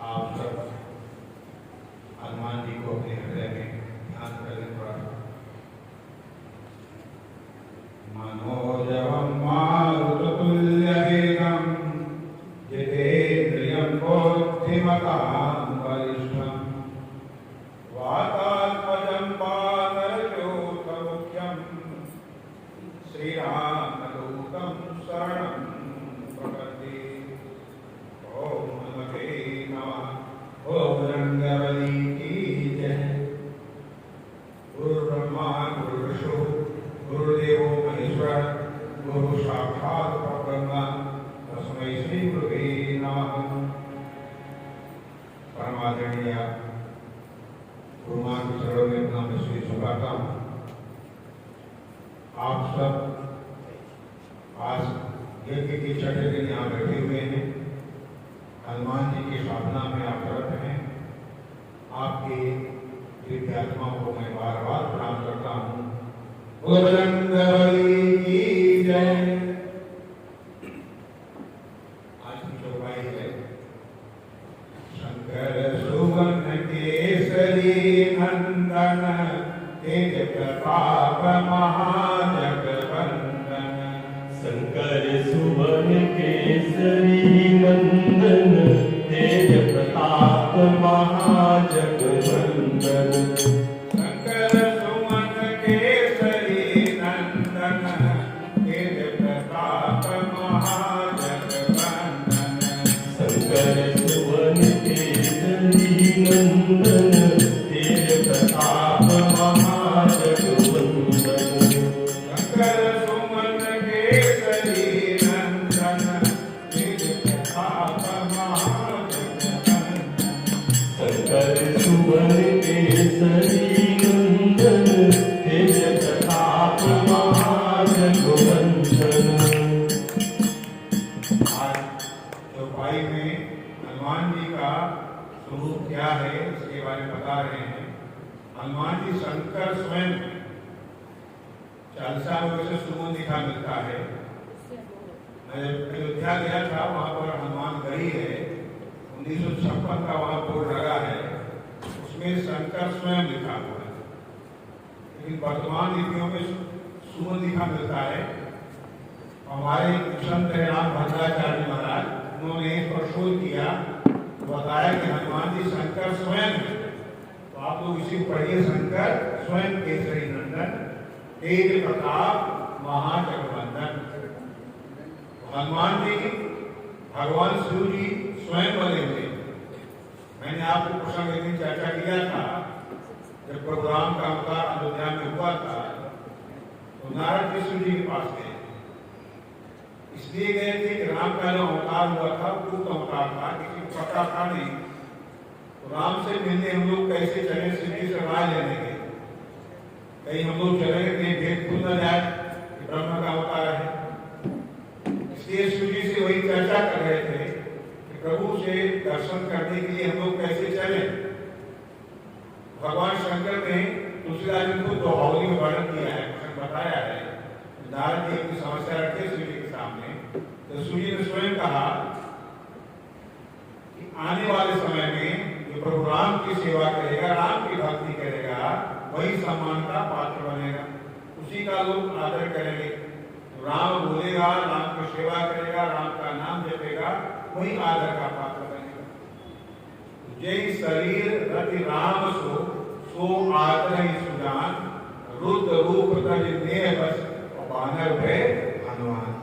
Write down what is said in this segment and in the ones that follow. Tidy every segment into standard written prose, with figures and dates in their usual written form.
आप सब हनुमान जी को अपने हृदय में ध्यान करें थोड़ा। मनोजवं मारुततुल्यवेगं जितेन्द्रियं बुद्धिमतां वरिष्ठं वातात्मजं वानरयोधमुख्यं श्रीरामदूतं शरणं प्रपद्ये। ओम नमः नमः। ओम रंगवली की जय। गुरु ब्रह्मा गुरु विष्णु गुरुदेवो महेश्वर गुरु साक्षात् परब्रह्म तस्मै श्री गुरुवे नमः। परमादरणीय गुरुमान के चरणों में अपना मैं झुकाता हूँ। आप सब आज यज्ञ के छठे दिन यहाँ बैठे हुए हैं। हनुमान जी की साधना में आप रत हैं। आपके दिव्य आत्माओं को मैं बार बार प्रणाम करता हूँ। बजरंगबली की जय। आज की चौपाई है शंकर सुवन केसरी नंदन तेज प्रताप महाजगवंदन। शंकर सुवन केसरी नंदन तेज प्रताप महाजगवंदन। शंकर सुवन केसरी नंदन तेज प्रताप महाजगवंदन। शंकर सुवन केसरी नंदन तेज प्रताप महाजगवंदन। शंकर सुवन केसरी नंदन तेज प्रताप महाजगवंदन। शंकर सुवन केसरी नंदन तेज प्रताप महाजगवंदन। आज चौपाई में हनुमान जी का स्वरूप क्या है इसके बारे में बता रहे हैं। हनुमान जी शंकर स्वयं 40 साल से सुमन दिखा मिलता है। मैं अयोध्या गया था, वहाँ पर हनुमान गढ़ी है, 1956 का वहाँ बोर्ड लगा है, उसमें शंकर स्वयं लिखा हुआ है। लेकिन वर्तमान लिपियों में सुमन दिखा मिलता है। हमारे संत है राम भद्राचार्य महाराज, उन्होंने प्रशोध किया, बताया कि हनुमान जी शंकर स्वयं है। तो आप लोग इसी पढ़िए, शंकर स्वयं केसरी नंदन तेज प्रताप महाजगवंदन। हनुमान जी भगवान शिव जी स्वयं बने हुए। मैंने आपको प्रसंग एक दिन चर्चा किया था, जब प्रभु राम का अवतार अयोध्या में हुआ था तो नारद जी शिव जी के पास गए। इसलिए गए थे कि राम का जो अवतार हुआ था पूर्ण अवतार था, किसी को पता था नहीं। तो राम से मिलने हम लोग कैसे चले, सिद्धि से राय लेने गए। कहीं हम लोग चले कहीं भेद खुल न जाए कि ब्रह्म का अवतार है। इसलिए शिव जी से वही चर्चा कर रहे थे कि प्रभु से दर्शन करने के लिए हम लोग कैसे चले। भगवान शंकर ने तुलसीदास जी को दोहावली में वर्णन किया है, प्रसंग बताया है। नारद जी की समस्या रखते सूर्य के सामने, तो सूर्य ने स्वयं कहा कि आने वाले समय में जो प्रभु राम की सेवा करेगा, राम की भक्ति करेगा, वही सम्मान का पात्र बनेगा, उसी का लोग आदर करेंगे। राम बोलेगा, राम की सेवा करेगा, राम का नाम जपेगा, वही आदर का पात्र बनेगा। जय शरीर रति राम सो आदर ही सुजान, रुद्र रूप तज नेह बस बानर भय हनुमान।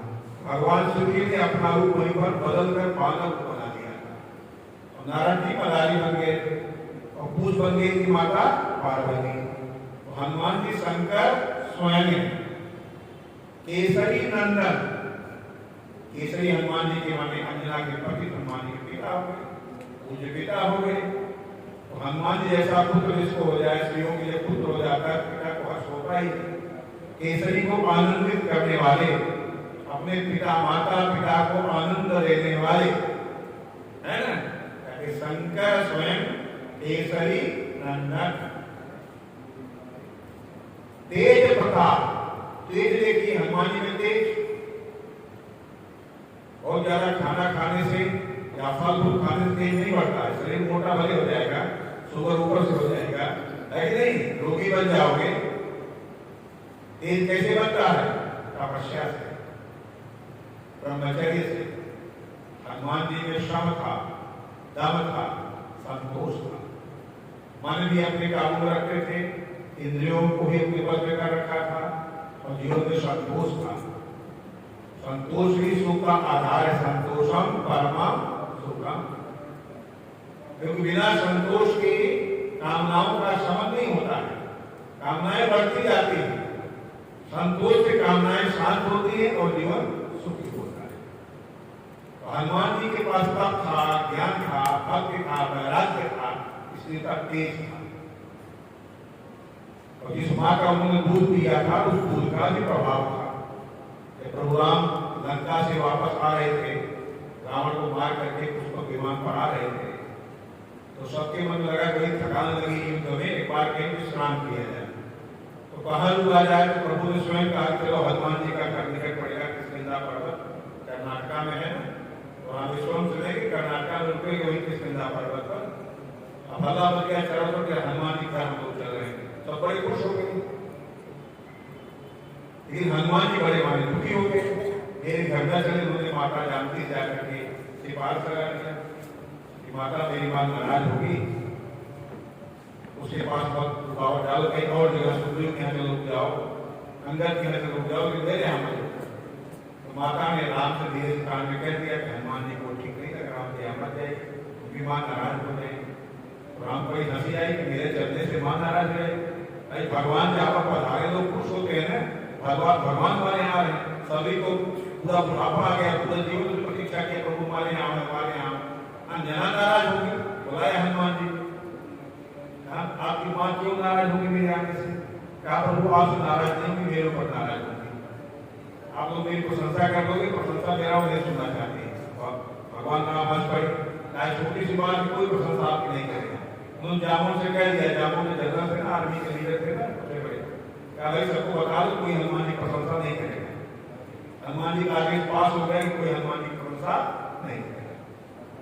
भगवान सूर्य ने अपना रूप वहीं पर बदल कर बानर को बना दिया था। और नारायण जी मदारी बन गए थे और पूज बन गई थी माता पार्वती। तो हनुमान जी शंकर स्वयं केसरी नंदन, केसरी हनुमान जी के माने अंजना के पति हनुमान जी के पिता हो गए, पूज्य पिता हो गए। तो हनुमान जी जैसा पुत्र जिसको हो जाए, स्त्रियों के लिए पुत्र हो जाता है, पिता को हर्ष होता ही। केसरी को आनंदित करने वाले, अपने पिता माता पिता को आनंद देने वाले, है ना, कहते शंकर स्वयं केसरी नंदन। तेज प्रताप, तेज देखिए हनुमान जी में तेज। बहुत ज्यादा खाना खाने से या फल फूल खाने से तेज नहीं बढ़ता है, शरीर मोटा भले हो जाएगा, शुगर ऊपर से हो जाएगा, है कि नहीं, रोगी बन जाओगे। तेज कैसे बनता है? तपस्या से, ब्रह्मचर्य से। हनुमान जी में श्रम था, दम था, संतोष था, मन भी अपने काबू में रखते थे, इंद्रियों को भी अपने बस में कर रखा था, और जीवन में संतोष था। संतोष ही सुख का आधार है, संतोषम परमम सुखम। क्योंकि बिना संतोष के कामनाओं का शमन नहीं होता है, कामनाएं बढ़ती जाती हैं। संतोष से कामनाएं शांत होती है और जीवन सुखी होता है। तो हनुमान जी के पास तप था, ज्ञान था, भक्ति था, वैराग्य था, इसलिए था तेज था। और जिस माँ का उन्होंने दूध पिया था, उस दूध का भी प्रभाव था। प्रभु राम लंका से वापस आ रहे थे, रावण को मार करके पुष्पक विमान पर आ रहे थे, तो सबके मन में लगा कोई थकान लगी युद्ध में, एक बार कहीं विश्राम किया जाए। तो कहाँ रुका जाए? तो प्रभु ने स्वयं कहा चलो हनुमान जी का घर निकट पड़ेगा, किष्किंधा पर्वत कर्नाटका में है, तो वहाँ विश्वम सुने कि कर्नाटका में रुके वही किष्किंधा पर्वत पर। अब हल्ला बच गया चारों तरफ, हनुमान जी का हम लोग चल रहे हैं, सब बड़े खुश हो गए। लेकिन हनुमान जी बड़े माने दुखी हो गए, मेरे घर में चले। उन्होंने माता जानकी से जाकर के सिफारिश लगा दिया कि माता मेरी मां नाराज होगी, उसके पास बहुत रुकावट डालो, कहीं और जगह सुग्रीव के यहाँ चलो जाओ, अंगद के यहाँ चलो जाओ, कि मेरे यहाँ मत। तो माता ने राम से धीरे से कान में कह दिया कि हनुमान जी को ठीक नहीं लग रहा, उनके यहाँ मत जाएगी, उनकी मां नाराज हो जाएगी। राम को हंसी आई कि मेरे चलने से मां नाराज है। भाई भगवान जहाँ पर पधारे लोग खुश होते हैं ना, भगवान हमारे यहाँ है। सभी को पूरा बुढ़ापा आ गया, पूरा जीवन की प्रतीक्षा किया, प्रभु हमारे यहाँ हमारे यहाँ, अंजना नाराज होगी, बुलाया हनुमान जी। आपकी माँ क्यों नाराज होगी मेरे आने से? कहा प्रभु आपसे नाराज नहीं होगी, मेरे ऊपर नाराज होगी। आप लोग मेरी प्रशंसा कर दोगे, प्रशंसा मेरा नहीं सुनना चाहते हैं। भगवान का हंस पड़े, चाहे छोटी सी बात की कोई प्रशंसा आपकी नहीं करेगा। उन्होंने जामुन से कह दिया, जामुन ने जनरल थे ना, आर्मी के लीडर थे ना, सबसे बड़े, क्या भाई सबको बता दो कोई हनुमान जी प्रशंसा नहीं करेगा। हनुमान जी का आगे पास हो गया कि कोई हनुमान जी प्रशंसा नहीं करेगा।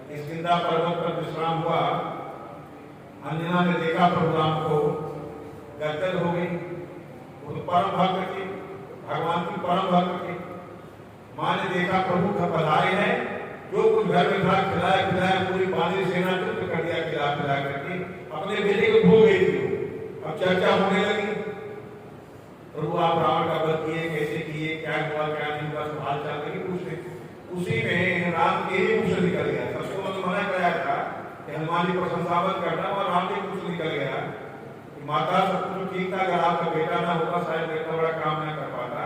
किष्किंधा पर्वत पर विश्राम हुआ। अंजना ने देखा प्रभु राम को, गदगद हो गई। वो तो परम भक्त थे, भगवान की परम भक्त थे। माँ ने देखा प्रभु का पधारे हैं, जो कुछ घर में था खिलाया खिलाया, पूरी पानी सेना चुप कर दिया, खिला खिला करके अपने बेटे को भूल गई थी। अब चर्चा होने लगी, प्रभु आप रावण का वध किए, कैसे किए, क्या हुआ क्या नहीं हुआ, सब हाल चाल करके पूछते। उसी में राम के ही मुंह से निकल गया। सबको मतलब मना कराया था कि हनुमान जी प्रशंसा मत करना, और राम के मुंह से निकल गया कि माता सब कुछ ठीक था, अगर आपका बेटा ना होता शायद इतना बड़ा काम ना कर पाता,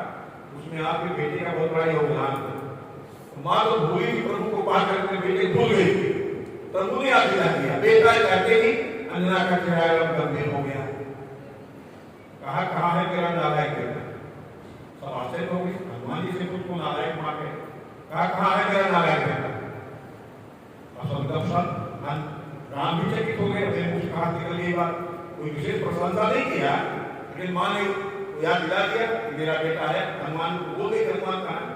उसमें आपके बेटे का बहुत बड़ा योगदान था। माँ तो भूली थी प्रभु को पा करके, बेटे भूल गई। प्रभु ने आशीर्वाद दिया, बेटा कहते ही अंजना का चेहरा गंभीर हो गया। कहा कहाँ है तेरा नालायक बेटा? सब आश्चर्य हो गए, हनुमान जी से कुछ को नालायक माँ के। कहा कहाँ है तेरा नालायक बेटा? असल दर्शन राम भी चकित हो गए, अपने मुझ कहा निकल गई बात। कोई विशेष प्रशंसा नहीं किया, लेकिन माँ ने याद दिला दिया कि मेरा बेटा है। हनुमान को बोल गई हनुमान कहाँ है।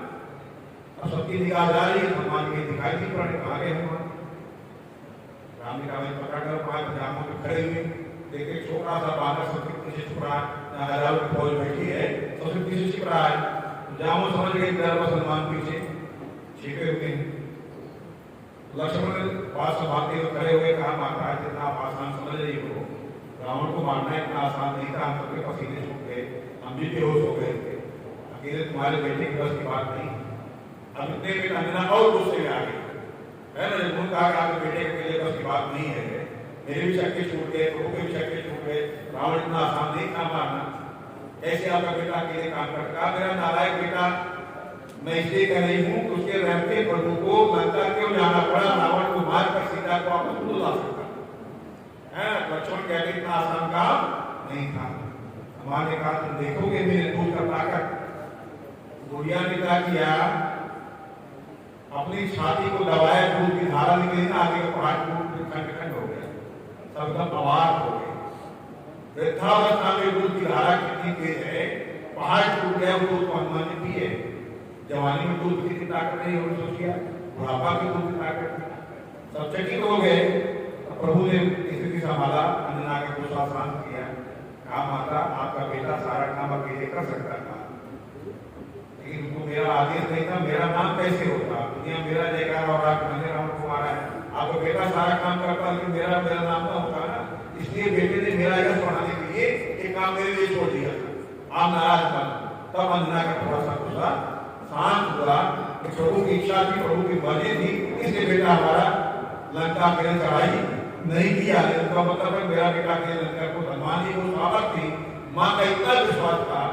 अब सबकी निगाह जा रही है, हनुमान के दिखाई नहीं पड़ रहे, कहाँ गए हनुमान। राम जी का मैं पकड़ कर पाए पजामों में खड़े हुए, देखे छोटा सा बालक सबके पीछे छुप रहा है, हजारों की फौज बैठी है, सबसे पीछे छिप रहा है। जामो समझ गए बस हनुमान पीछे छिपे हुए हैं। लक्ष्मण ने पास भागते हुए खड़े हुए कहा, माता जितना आप आसान समझ रही हो, रावण को मारना इतना आसान नहीं था। हम सबके पसीने छूट गए, हम भी बेहोश हो गए थे, अकेले तुम्हारे बेटे की बस की बात नहीं। अब इतने में अंजना और गुस्से में आ गई है ना, जब कहा कि आपके बेटे के लिए बस की बात नहीं है, मेरे भी शक्ति छूट गए, प्रभु के भी शक्ति छूट गए, रावण इतना आसान नहीं था मारना, ऐसे आपका बेटा अकेले काम करता। मेरा नालायक बेटा, मैं इसलिए कह रही हूँ कि उसके रहते प्रभु को लंका क्यों जाना पड़ा, रावण को मारकर सीता को वापस खुद ला सकता है। लक्ष्मण कहते इतना आसान काम नहीं था। हमारे कहा तुम देखोगे मेरे दूध का ताकत। गुड़िया ने क्या किया, अपनी छाती को दबाया, दूध की धारा निकली ना, आगे का पहाड़ टूट खंड खंड हो गया, सब अवार हो गए। वृद्धावस्था में दूध की धारा कितनी तेज है, पहाड़ टूट गया, वो दूध को हनुमान ने पिए। जवानी में दूध की ताकत नहीं होगी, सोचिए बुढ़ापा की दूध की ताकत, सब चकित हो गए। प्रभु ने स्थिति संभाला, अंजना के गुस्सा शांत किया, कहा माता आपका बेटा सारा काम अकेले कर सकता था, लेकिन वो मेरा आदेश नहीं था, मेरा नाम कैसे होता, दुनिया मेरा जयकार और आप मैंने राम को मारा है। आपका बेटा सारा काम करता, लेकिन मेरा नाम ना होता ना, इसलिए बेटे ने मेरा यश बढ़ाने के लिए एक काम मेरे लिए छोड़ दिया था, आप नाराज बन। तब अंजना का थोड़ा सा गुस्सा शांत हुआ कि प्रभु की इच्छा थी, प्रभु की मर्जी थी, इसलिए बेटा हमारा लंका के चढ़ाई नहीं किया। इसका मतलब है मेरा बेटा के लंका को, हनुमान जी को स्वागत थी, माँ का इतना विश्वास था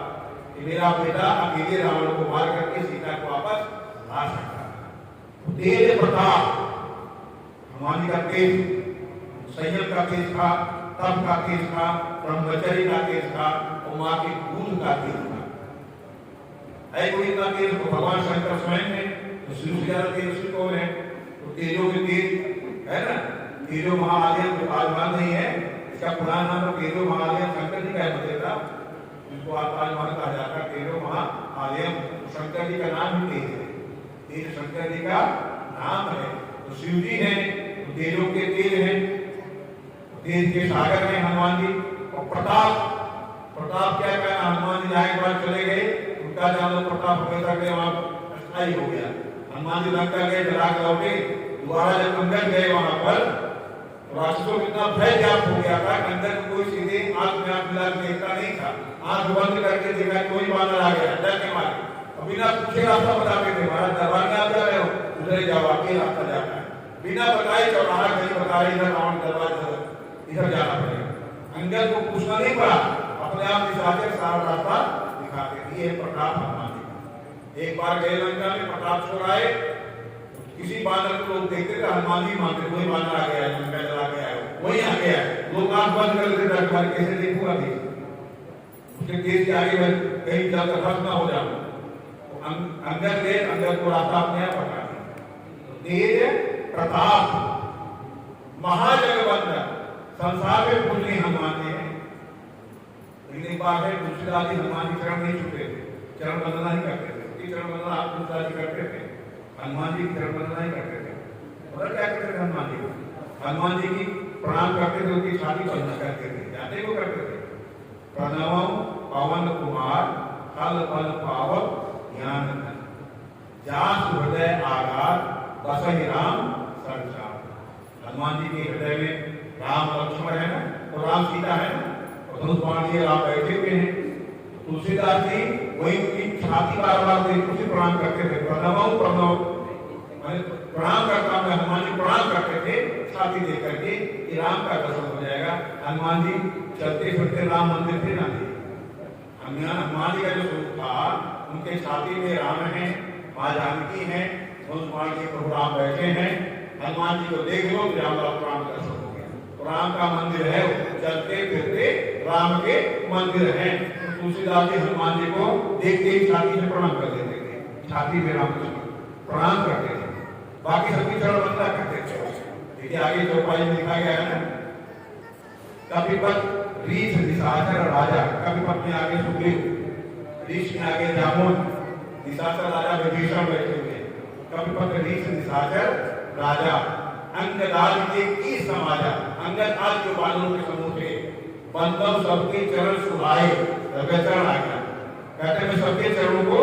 कि मेरा बेटा अकेले रावण को मार करके सीता को वापस ला सकता है। तेज प्रताप, हनुमान जी का तेज, संयम का तेज था, तप का तेज था, ब्रह्मचर्य का तेज था, और माँ के दूध का तेज था। कोई इतना तेज तो भगवान शंकर स्वयं है, तो शिव से ज्यादा तेज कौन है। तो तेजों में तेज है ना, तेजो महादेव जो ताजमहल नहीं है, इसका पुराना नाम तो तेजो महादेव शंकर जी का है, था जिसको आप ताजमहल कहा जाता है। तेजो महादेव शंकर जी का नाम ही तेज है, तेज शंकर जी का नाम है। तो शिव जी है, तो तेजों के तेज है, तेज के सागर है हनुमान जी। और प्रताप, प्रताप क्या कहना, हनुमान जी जहाँ एक बार चले गए, उनका जहाँ प्रताप हमेशा के वहाँ अस्थायी हो गया। हनुमान जी लंका गए, जला के लौटे, दोबारा जब अंदर गए वहां पर, राष्ट्रों में इतना भय व्याप्त हो गया था कि अंदर कोई सीधे आंख में आंख मिला के देखता नहीं था। आंख बंद करके देखा कोई बानर आ गया, डर के मारे, बिना पूछे रास्ता बताते थे, महाराज दरबार में आप जा रहे हो, उधर जाओ, आगे रास्ता जाता है, बिना बताए चौराहा कहीं बता रहे इधर रावण दरबार इधर जाना पड़ेगा। अंदर को पूछना नहीं पड़ा, अपने आप दिखाते सारा रास्ता दिखाते। ये प्रताप हनुमान जी। एक बार गए लंका में, प्रताप छोड़ आए, किसी बानर को लोग देखते थे, हनुमान जी मानते, कोई बानर आ गया है, लंका चला गया है, वही आ गया है, लोग आंख बंद कर देते, डर मार कैसे देखूंगा भी, उसके देश के आगे कहीं जाकर फंस ना हो जाओ। अंदर गए, अंदर को रास्ता अपने आप बता दिया। तेज प्रताप, महाजगवंदन, संसार में पूजनीय हनुमान जी है। लेकिन एक बात है, तुलसीदास जी हनुमान जी चरण नहीं छूते थे, चरण वंदना ही करते थे। चरण वंदना आप तुलसीदास जी करते थे, हनुमान जी की चरण वंदना ही करते थे। और क्या करते थे हनुमान जी को, हनुमान जी की प्रणाम करते थे, उनकी छाती पर करते थे, जाते को करते थे। प्रणवम पवन कुमार फल फल पावक ज्ञान धन, जास हृदय आगार बसहि राम संसार। हनुमान जी के हृदय में राम लक्ष्मण है ना, और राम सीता है ना, और धनुष बाण लिए राम बैठे हुए हैं। तुलसीदास जी वही उनकी छाती बार बार देख उसे प्रणाम करते थे। प्रणवम प्रणव प्रणाम करता हूं, हनुमान जी प्रणाम करते थे छाती देख करके कि राम का दर्शन हो जाएगा। हनुमान जी चलते फिरते राम मंदिर थे ना, हनुमान जी का जो स्वरूप था, उनके छाती में राम है, माँ जानकी है, धनुष के प्रभु राम बैठे हैं। हनुमान जी को देख लो, राम दर्शन हो गया। राम का मंदिर है, चलते फिरते राम के मंदिर है। तुलसीदास जी हनुमान जी को देखते ही छाती से प्रणाम कर देते थे, छाती में राम प्रणाम करते थे, बाकी सबकी चरण वंदना करते थे। देखिए आगे चौपाई में लिखा गया है ना, कपिपत रीछ निशाचर राजा, कवि पत्नी आगे सुग्रीव, रीछ में आगे जामुन, निशाचर राजा विभीषण बैठे हुए, कवि पत्र रीछ निशाचर राजा, अंगदाल के की समाजा, अंगद आज जो बानरों के समूह थे, बंदव सबके चरण सुभाए, चरण आ गया, कहते मैं सबके चरणों को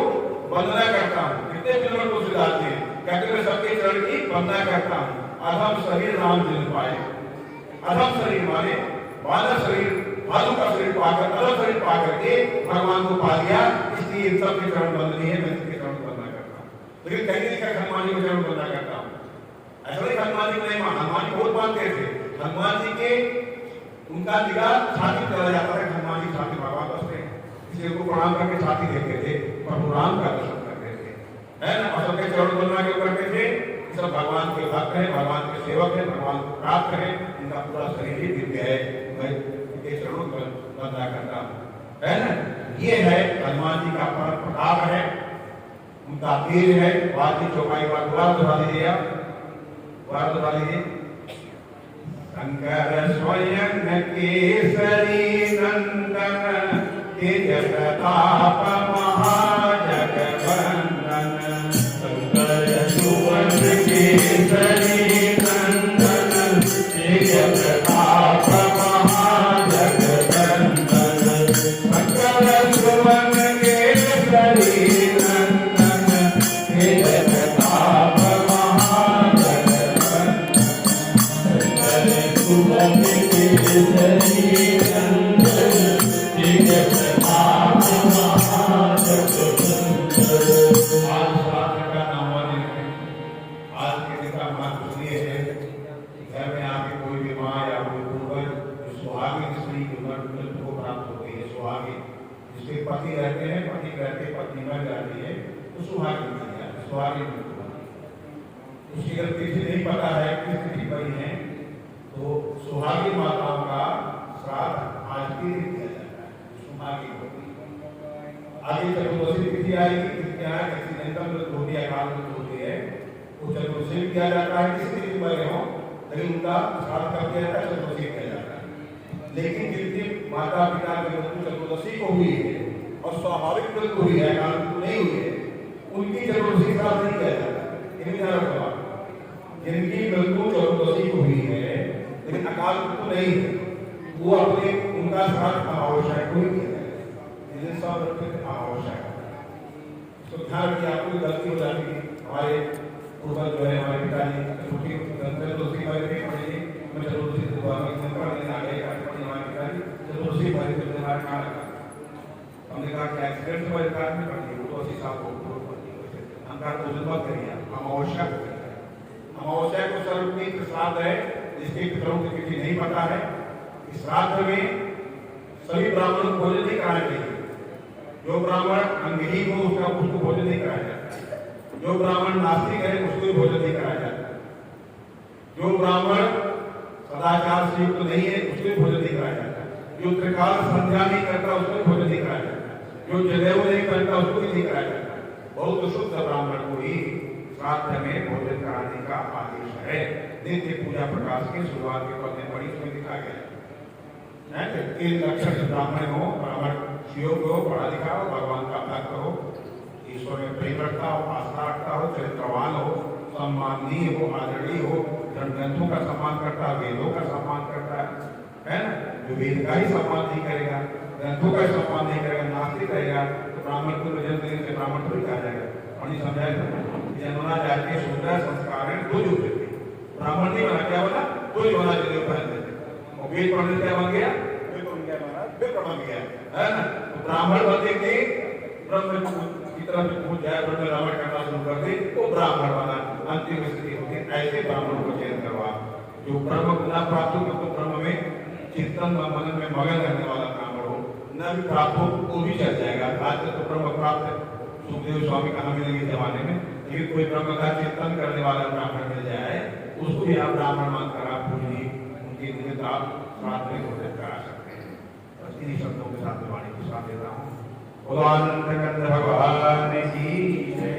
वंदना करता हूँ, कितने बिलवल को सिद्धार्थ हैं, कहते मैं सबके चरण की वंदना करता हूँ, अधम शरीर राम जिन पाए, अधम शरीर माने बानर शरीर, भालू का शरीर पाकर, अधम शरीर पाकर के भगवान को पा लिया, इसलिए इन सबके चरण वंदनीय है, मैं इसके चरण वंदना करता हूँ। लेकिन कहीं लिखा हनुमान जी को चरण वंदना करता हूँ, ऐसा नहीं हनुमान जी को नहीं, हनुमान जी बहुत मानते थे, हनुमान जी के उनका निगाह छाती चला जाता है, हनुमान जी छाती भगवान बसते हैं, इसलिए उनको प्रणाम करके छाती देखते थे, प्रभु राम का दर्शन करते थे, है ना, और सबके चरण वंदना क्यों करते थे, सब भगवान के भक्त हैं, भगवान के सेवक हैं, भगवान को प्राप्त हैं, इनका पूरा शरीर ही दिव्य है, मैं इनके चरणों को वंदना करता हूँ, है ना। ये है हनुमान जी का परम प्रताप है, उनका तेज है, बात की चौपाई बात दोबारा लीजिए, दोबारा दोहरा लीजिए। शंकर स्वयं केसरी नंदन, तेज प्रताप महाजगवंदन, शंकर सुवन केसरी नंदन, तेज प्रताप महाजगवंदन, शंकर सुवन केसरी नंदन, तेज प्रताप महाजगवंदन, सुवन केसरी नंदन, तेज प्रताप महाजगवंदन। आज श्राद्ध का नौवां दिन है, आज के दिन का महत्व इसलिए है, घर में आपके कोई भी माँ या कोई पूर्वज जो सुहागिन स्त्री जो मृत्यु को प्राप्त होती है, सुहागिन जिसके पति रहते हैं, पति रहते पत्नी मर जाती है, तो सुहागिन बन जाती है, सुहागिन मृत्यु होती है। उसकी अगर तिथि नहीं पता है किस तिथि पर है, तो सुहागिन माताओं का श्राद्ध आज के दिन किया जाता है, सुहागिन होती है। आगे चतुर्दशी तिथि आएगी, किसी नंदन मृत्यु होती है, अकाल मृत्यु होती है, वो चतुर्दशी किया जाता है, किसी तिथि पर हो, लेकिन उनका श्राद्ध कर दिया जाता है, चतुर्दशी किया जाता है। लेकिन जिनकी माता पिता की मृत्यु चतुर्दशी को हुई है और स्वाभाविक मृत्यु हुई है, अकाल मृत्यु नहीं हुई है, उनकी चतुर्दशी श्राद्ध नहीं किया जाता। जिनकी मृत्यु चतुर्दशी को हुई है लेकिन अकाल मृत्यु नहीं है, वो अपने उनका श्राद्ध अमावस्या को ही किया जाएगा, जिन्हें सब अमावस्या है। तो ध्यान रखिए, आपको गलती हो जाती है, हमारे पूर्वज जो है हमारे पिताजी चतुर्थी चतुर्दशी वाले नहीं पढ़ेंगे, मैं चतुर्दशी हमारे पिताजी चतुर्दशी वाले हमारे कहाँ रखा, हमने कहा कि एक्सीडेंट वाले कार में पढ़िए, वो तो अस्सी साल को अंकार पूजन मत करिए, अमावस्या को करिए। अमावस्या को सर्वोपरि श्राद्ध है, जिसके पितरों की तिथि नहीं पता है, इस श्राद्ध में सभी ब्राह्मणों को भोजन नहीं कराना चाहिए। जो ब्राह्मण अंगहीन हो उसको भोजन नहीं कराया जाता, जो ब्राह्मण नास्तिक है उसको भी भोजन नहीं कराया जाता, जो ब्राह्मण सदाचार से युक्त नहीं है उसको भी भोजन नहीं कराया जाता, जो त्रिकाल संध्या नहीं करता उसको भी भोजन नहीं कराया जाता, जो जनेऊ नहीं करता उसको भी नहीं कराया जाता। बहुत शुद्ध ब्राह्मण को ही श्राद्ध में भोजन कराने का आदेश है। नित्य पूजा प्रकाश की शुरुआत के पद में बड़ी उसमें लिखा गया है, तीन लक्षण ब्राह्मण हो, ब्राह्मण योग हो, पढ़ा लिखा हो, भगवान का भक्त हो, ईश्वर में प्रेम रखता हो, आस्था रखता हो, चरित्रवान हो, सम्माननीय हो, आदरणीय हो, ग्रंथों का सम्मान करता है, वेदों का सम्मान करता है ना। जो वेद का ही सम्मान नहीं करेगा, ग्रंथों का सम्मान नहीं करेगा, नास्तिक रहेगा, तो ब्राह्मण को जन्म देने से ब्राह्मण थोड़ी कहा जाएगा। और नहीं समझाए जन्मना जाके सुंदर संस्कार है, दो जो ब्राह्मण नहीं बना, क्या बना, दो ही बना चाहिए पहन देते, और वेद पढ़ने क्या बन गया, विप्र बन गया, है ना। तो ब्राह्मण बनने के ब्रह्म की तरफ पहुंच जाए, ब्रह्म रावण करना शुरू कर दे, तो ब्राह्मण बना, अंतिम स्थिति होती है। ऐसे ब्राह्मणों को चयन करवा, जो ब्रह्म गुना प्राप्त हो, तो ब्रह्म में चिंतन मन में मगन रहने वाला ब्राह्मण हो, न भी प्राप्त हो वो भी चल जाएगा। आज तक तो ब्रह्म प्राप्त है, सुखदेव स्वामी कहाँ मिलेंगे जमाने में, लेकिन कोई ब्रह्म का चिंतन करने वाला ब्राह्मण मिल जाए, उसको भी आप ब्राह्मण मानकर आप पूजिए, उनकी निमित्त आप श्राद्ध में भोजन करा सकते हैं। बस इन्हीं शब्दों के साथ वाणी को साथ देता हूँ। भगवान की जय।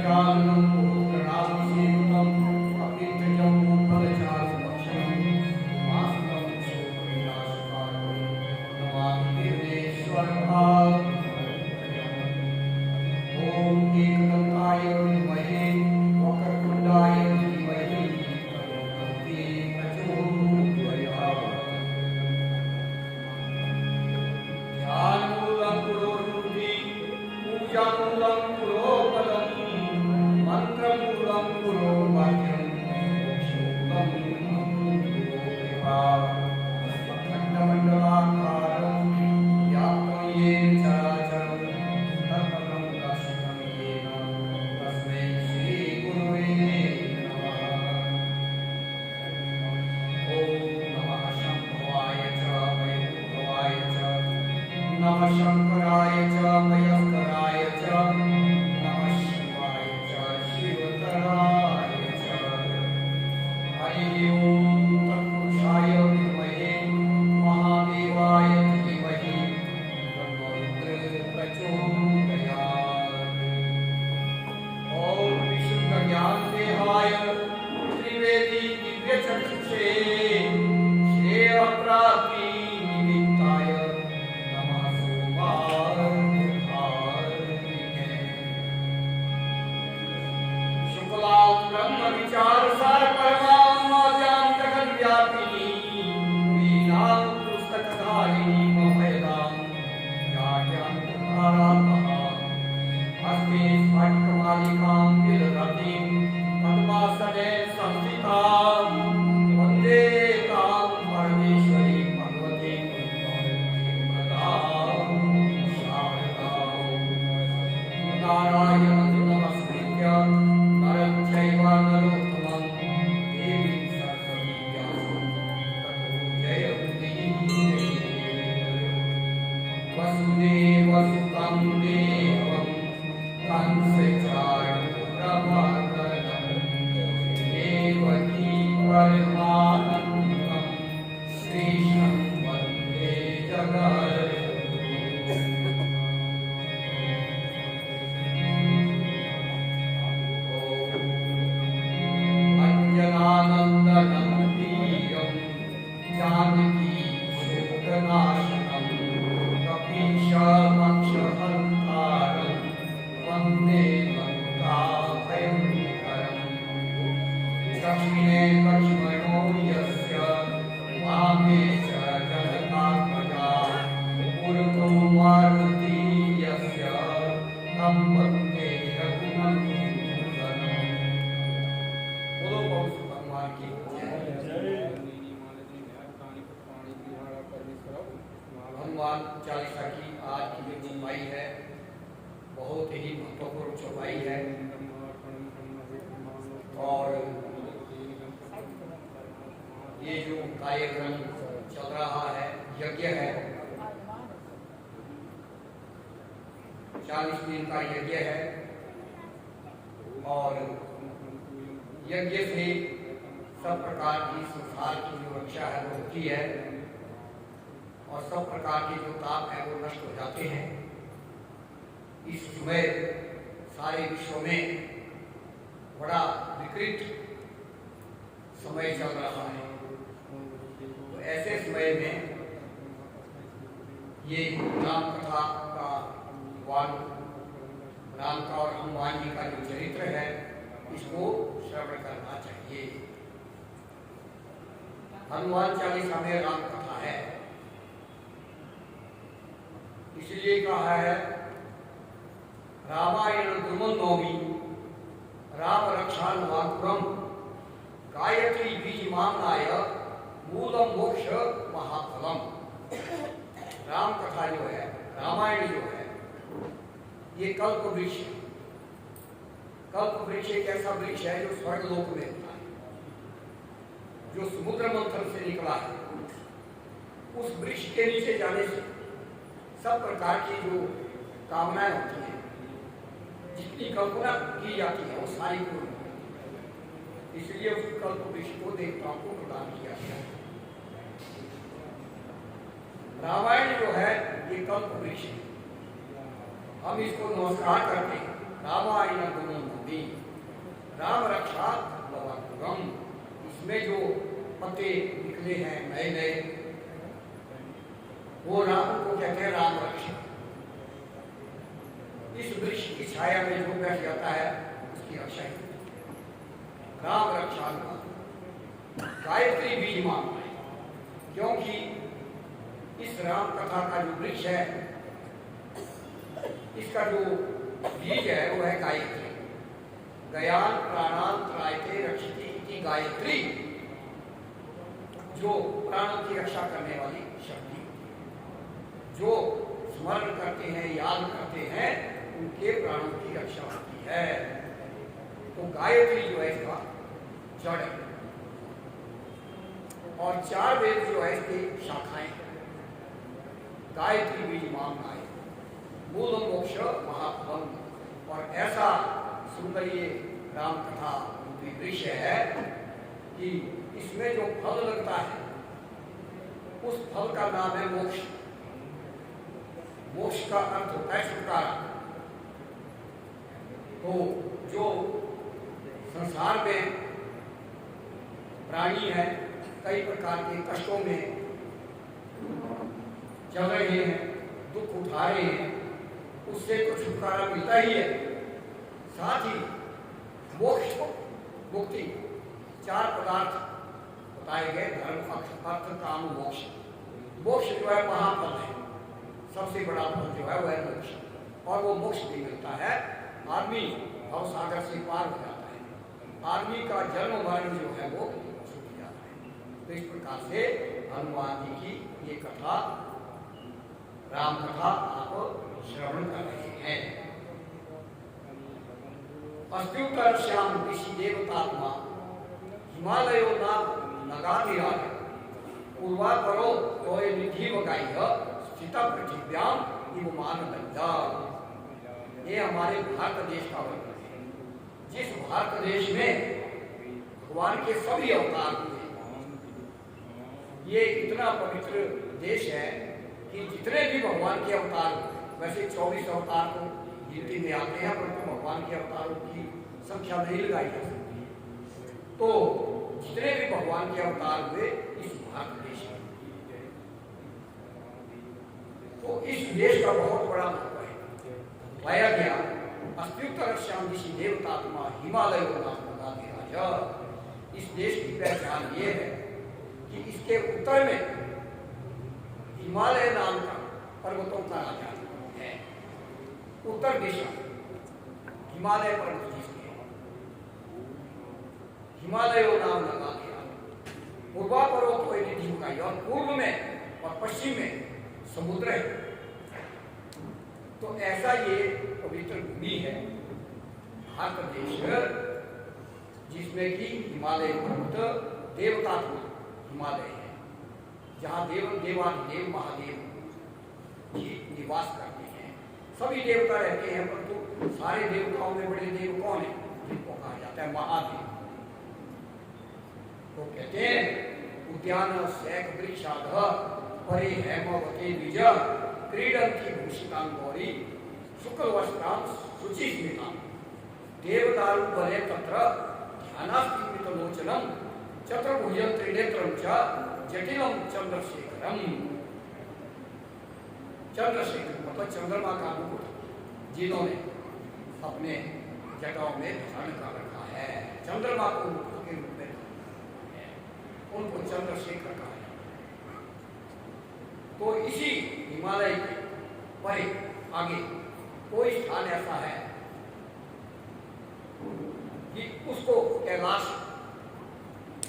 गजाननं भूतगणाभिषेकं कपित्थजं फलचारुभक्षणं मास्तं शोकविनाशकारणं नमामि विघ्नेश्वरम्। ॐ एकदन्ताय विद्महे वक्रतुण्डाय धीमहि तन्नो प्रचोदयात्। ध्यानमूलं पुरोरुद्धि पूजामूलं पुरोपदं मन्त्रमूलं पुरोवाक्यं मोक्षमूलं पुरोकृपा। खण्डमण्डलाकारं व्याप्तं येन चराचरं तत्पदं दर्शितं येन तस्मै श्रीगुरुवे नमः। ॐ नमः शम्भवाय च मयूरभवाय च नमः शङ्कराय च मयस्कराय च नमः शिवाय च शिवतराय च। हरि ओं तत्पुरुषाय विद्महे महादेवाय धीमहि तन्नो प्रचोदयात्। ॐ विशुद्धज्ञानदेहाय त्रिवेदी दिव्यचक्षुषे श्रेयप्राप्तिनिमित्ताय नमः सोमार्थिकारिणे। शुक्लां ब्रह्मविचारसारपरमां माद्यां जगद्व्यापिनी वीणां पुस्तकधारिणीं अभयदां ज्ञानान्तरात्महां हस्ते स्फटिकमालिकां विदधतीं पद्मासने संस्थितां वन्दे तां परमेश्वरीं भगवतीं प्रदां शारदां। नारायणं नमस्कृत्य नरं चैव नरोत्तमं देवीं सरस्वतीं व्यासं ततो जयमुदीरये। वसुदेवसुतं देवं कंसचाणूरमर्दनं देवकी परमानन्दं श्रीशं वन्दे जगद्गुरुम्। अञ्जनानन्दनं वीर्यं जानकी शोकनाशनं कपीशमक्षहन्तारं वन्दे लङ्काभयङ्करम्। दक्षिणे लक्ष्मणो यस्य वामे च जनकात्मजा पूर्वो मारुति यस्य तं वन्दे रघुनन्दनम्। बोलो पौष भगवान की हनुमान चालीसा की आज की जो चौपाई है बहुत ही महत्वपूर्ण चौपाई है और ये जो कार्यक्रम चल रहा है यज्ञ है 40 दिन का यज्ञ है और यज्ञ से सब प्रकार की संसार की जो रक्षा है वो होती है और सब प्रकार के जो ताप है वो नष्ट हो जाते हैं। इस समय सारे विश्व में बड़ा विकृत समय चल रहा है तो ऐसे समय में ये राम कथा का राम का और हनुमान जी का जो चरित्र है इसको श्रवण करना चाहिए। हनुमान चालीसा में राम कथा है इसलिए कहा है रामायण द्रुमं नौमी राम रक्षा नवाकुरम गायत्री बीजमानाय मूलम मोक्ष महाफलम। राम कथा जो है रामायण जो है ये कल्प वृक्ष है। कल्प वृक्ष एक ऐसा वृक्ष है जो स्वर्ग लोक में होता है जो समुद्र मंथन से निकला है। उस वृक्ष के नीचे जाने से सब प्रकार की जो कामनाएं होती हैं जितनी कल्पना की जाती है वो सारी पूर्ण होती है। इसलिए उस कल्प वृक्ष को देवताओं को प्रदान किया गया। रामायण जो है ये कल्प वृक्ष है। हम इसको नमस्कार करते हैं रामायण गुणों नदी राम रक्षा लवाकुरम। इसमें जो पत्ते निकले हैं नए नए, वो राम को कहते हैं राम रक्षा। इस वृक्ष की छाया में जो बैठ जाता है उसकी रक्षा ही राम रक्षा। गायत्री बीज मानना है, क्योंकि इस राम कथा का जो वृक्ष है, इसका जो बीज है वो है गायत्री। गयान प्राणान त्रायते रक्षति इति गायत्री, जो प्राणों की रक्षा करने वाली शक्ति। जो स्मरण करते हैं, याद करते हैं, उनके प्राणों की रक्षा होती है। तो गायत्री जो है इसका जड़ है, और 4 वेद जो है इसकी शाखाएं। गायत्री बीज मामना है, मूलम मोक्ष महाफलम। और ऐसा सुंदर ये राम कथा वृक्ष है कि इसमें जो फल लगता है उस फल का नाम है मोक्ष। मोक्ष का अर्थ होता है छुटकारा। तो जो संसार में प्राणी है, कई प्रकार के कष्टों में चल रहे हैं, दुख उठा रहे हैं, उससे तो छुटकारा मिलता ही है। साथ ही मोक्ष मुक्ति 4 पदार्थ बताए गए, धर्म अर्थ काम मोक्ष। मोक्ष जो है महाफल है, सबसे बड़ा फल जो है वह है मोक्ष। और वो मोक्ष भी मिलता है, आदमी भव सागर से पार हो जाता है, आदमी का जन्म मरण जो है वो छूट जाता है। तो इस प्रकार से हनुमान जी की ये कथा, राम कथा आप श्रवण कर रहे हैं। अस्त्युत्तर श्याम ऋषि देवतात्मा हिमालयो नाम नगाधिराज पूर्वा करो तो निधि वगाई स्थिता पृथ्व्याम इव मानदंडा। ये हमारे भारत देश का वर्णन है, जिस भारत देश में भगवान के सभी अवतार हुए। ये इतना पवित्र देश है कि जितने भी भगवान के अवतार हुए, वैसे 24 अवतार को गिनती में आते हैं, परंतु भगवान के अवतारों की संख्या नहीं लगाई जा सकती। तो जितने भी भगवान के अवतार हुए इस भारत देश में, तो इस देश का बहुत बड़ा महत्व है। पाया गया अस्त्युत्तर श्याम ऋषि देवतात्मा हिमालय नाम। इस देश की पहचान ये है कि इसके उत्तर में हिमालय नाम का पर्वतों का राजा है। उत्तर दिशा हिमालय पर्वत जिसके हिमालय नाम लगा दिया। पूर्वा पर्वत को निधि उगाई, और पूर्व में और पश्चिम में समुद्र है। तो ऐसा ये पवित्र भूमि है भारत देश, जिसमें कि हिमालय पर्वत देवतात्मा हिमालय है, जहाँ देवाधिदेव महादेव जी निवास करते हैं। सभी देवता रहते हैं, परंतु सारे देवताओं में बड़े देव कौन है, जिनको कहा जाता है महादेव। तो कहते हैं उद्यान शैक वृक्षाध परे हेमवते द्विज क्रीडंती भूषितांगौरी शुक्ल वस्त्रां शुचि स्मितां देवदारु बले तत्र ध्यानास्तिमित लोचनम चतुर्भुजं त्रिनेत्रं च जटिलम चंद्रशेखरम। चंद्रशेखर मतलब चंद्रमा का मुकुट जिन्होंने अपने जटाओं में धारण कर रखा है, चंद्रमा को मुकुट के रूप में उनको चंद्रशेखर कहा है। तो इसी हिमालय के परे आगे कोई स्थान ऐसा है कि उसको कैलाश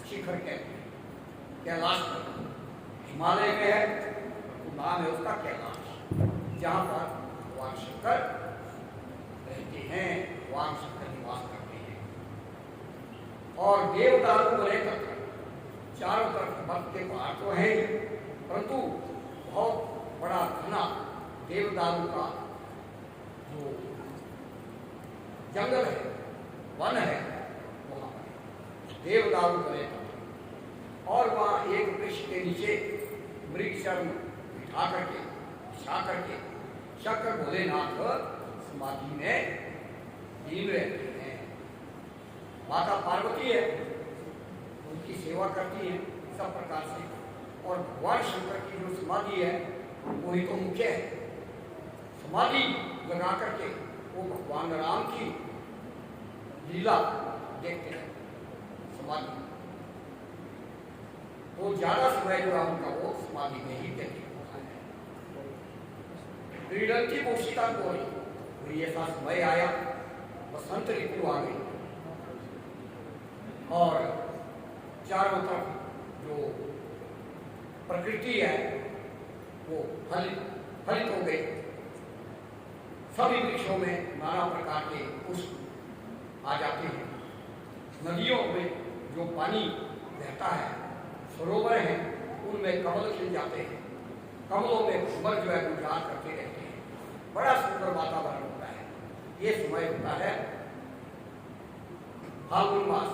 शिखर कहते हैं। कैलाश हिमालय में है, तो नाम है उसका कैलाश, जहाँ पर भगवान शंकर रहते हैं, भगवान शंकर निवास करते हैं। और देवदारू को लेकर चारों तरफ बर्फ के पहाड़ तो है, परंतु बहुत बड़ा घना देवदारू का जो जंगल है, वन है, वहाँ देवदारू को लेकर, और वहाँ एक वृक्ष के नीचे मृग चर्म बिठा करके शंकर भोलेनाथ समाधि में लीन रहते हैं। माता पार्वती है, उनकी सेवा करती है सब प्रकार से। और भगवान शंकर की जो समाधि है वही तो मुख्य है। समाधि लगा करके वो भगवान राम की लीला देखते हैं। समाधि तो ज्यादा समय जो है उनका वो समाधि में ही व्यतीत होता है। क्रीडंती पोषिता कोई ऐसा समय आया, बसंत ऋतु आ गई और चारों तरफ जो प्रकृति है वो फलित हो गई। सभी वृक्षों में नाना प्रकार के पुष्प आ जाते हैं। नदियों में जो पानी बहता है, सरोवर हैं, उनमें कमल खिल जाते हैं। कमलों में भंवर जो है गुलजार करते रहते हैं। बड़ा सुंदर वातावरण होता है। ये समय होता है फाल्गुन मास,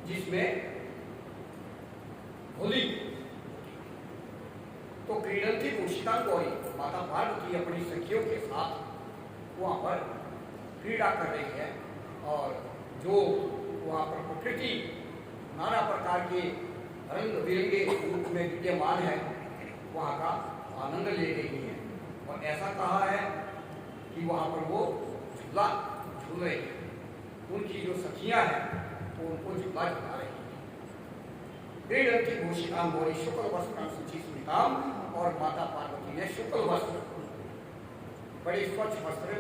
जिसमें होली। तो क्रीडंती पोषिता गौरी, माता पार्वती अपनी सखियों के साथ वहाँ पर क्रीड़ा कर रही है और जो वहाँ पर प्रकृति नाना प्रकार के रंग बिरंगे रूप में विद्यमान है वहाँ का आनंद ले रही है। और ऐसा कहा है कि वहाँ पर वो झूला झूल रही है। उनकी जो सखियाँ हैं वो उनको झूला झुला रही है। क्रीडंती भूषितां गौरी शुक्ल वस्त्रां शुचिस्मितां, और माता पार्वती ने शुक्ल वस्त्र, बड़े स्वच्छ वस्त्र,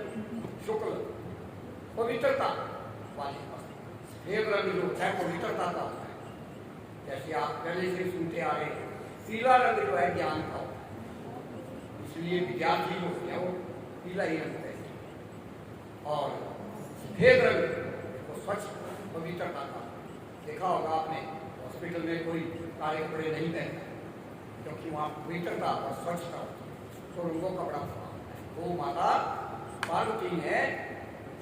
शुक्ल पवित्रता वाले वस्त्र। सफेद रंग जो है पवित्रता का होता है। जैसे आप पहले से सुनते आ रहे हैं, पीला रंग जो है ज्ञान का होता है, इसलिए विद्यार्थी जो है वो पीला ही रंग पहनते हैं। और सफेद रंग वो स्वच्छ पवित्रता का। देखा होगा आपने हॉस्पिटल में कोई काले कपड़े नहीं पहनते क्योंकि वहाँ पवित्रता और स्वच्छता होती है, तो रंगों का बड़ा प्रभाव है। वो माता पार्वती ने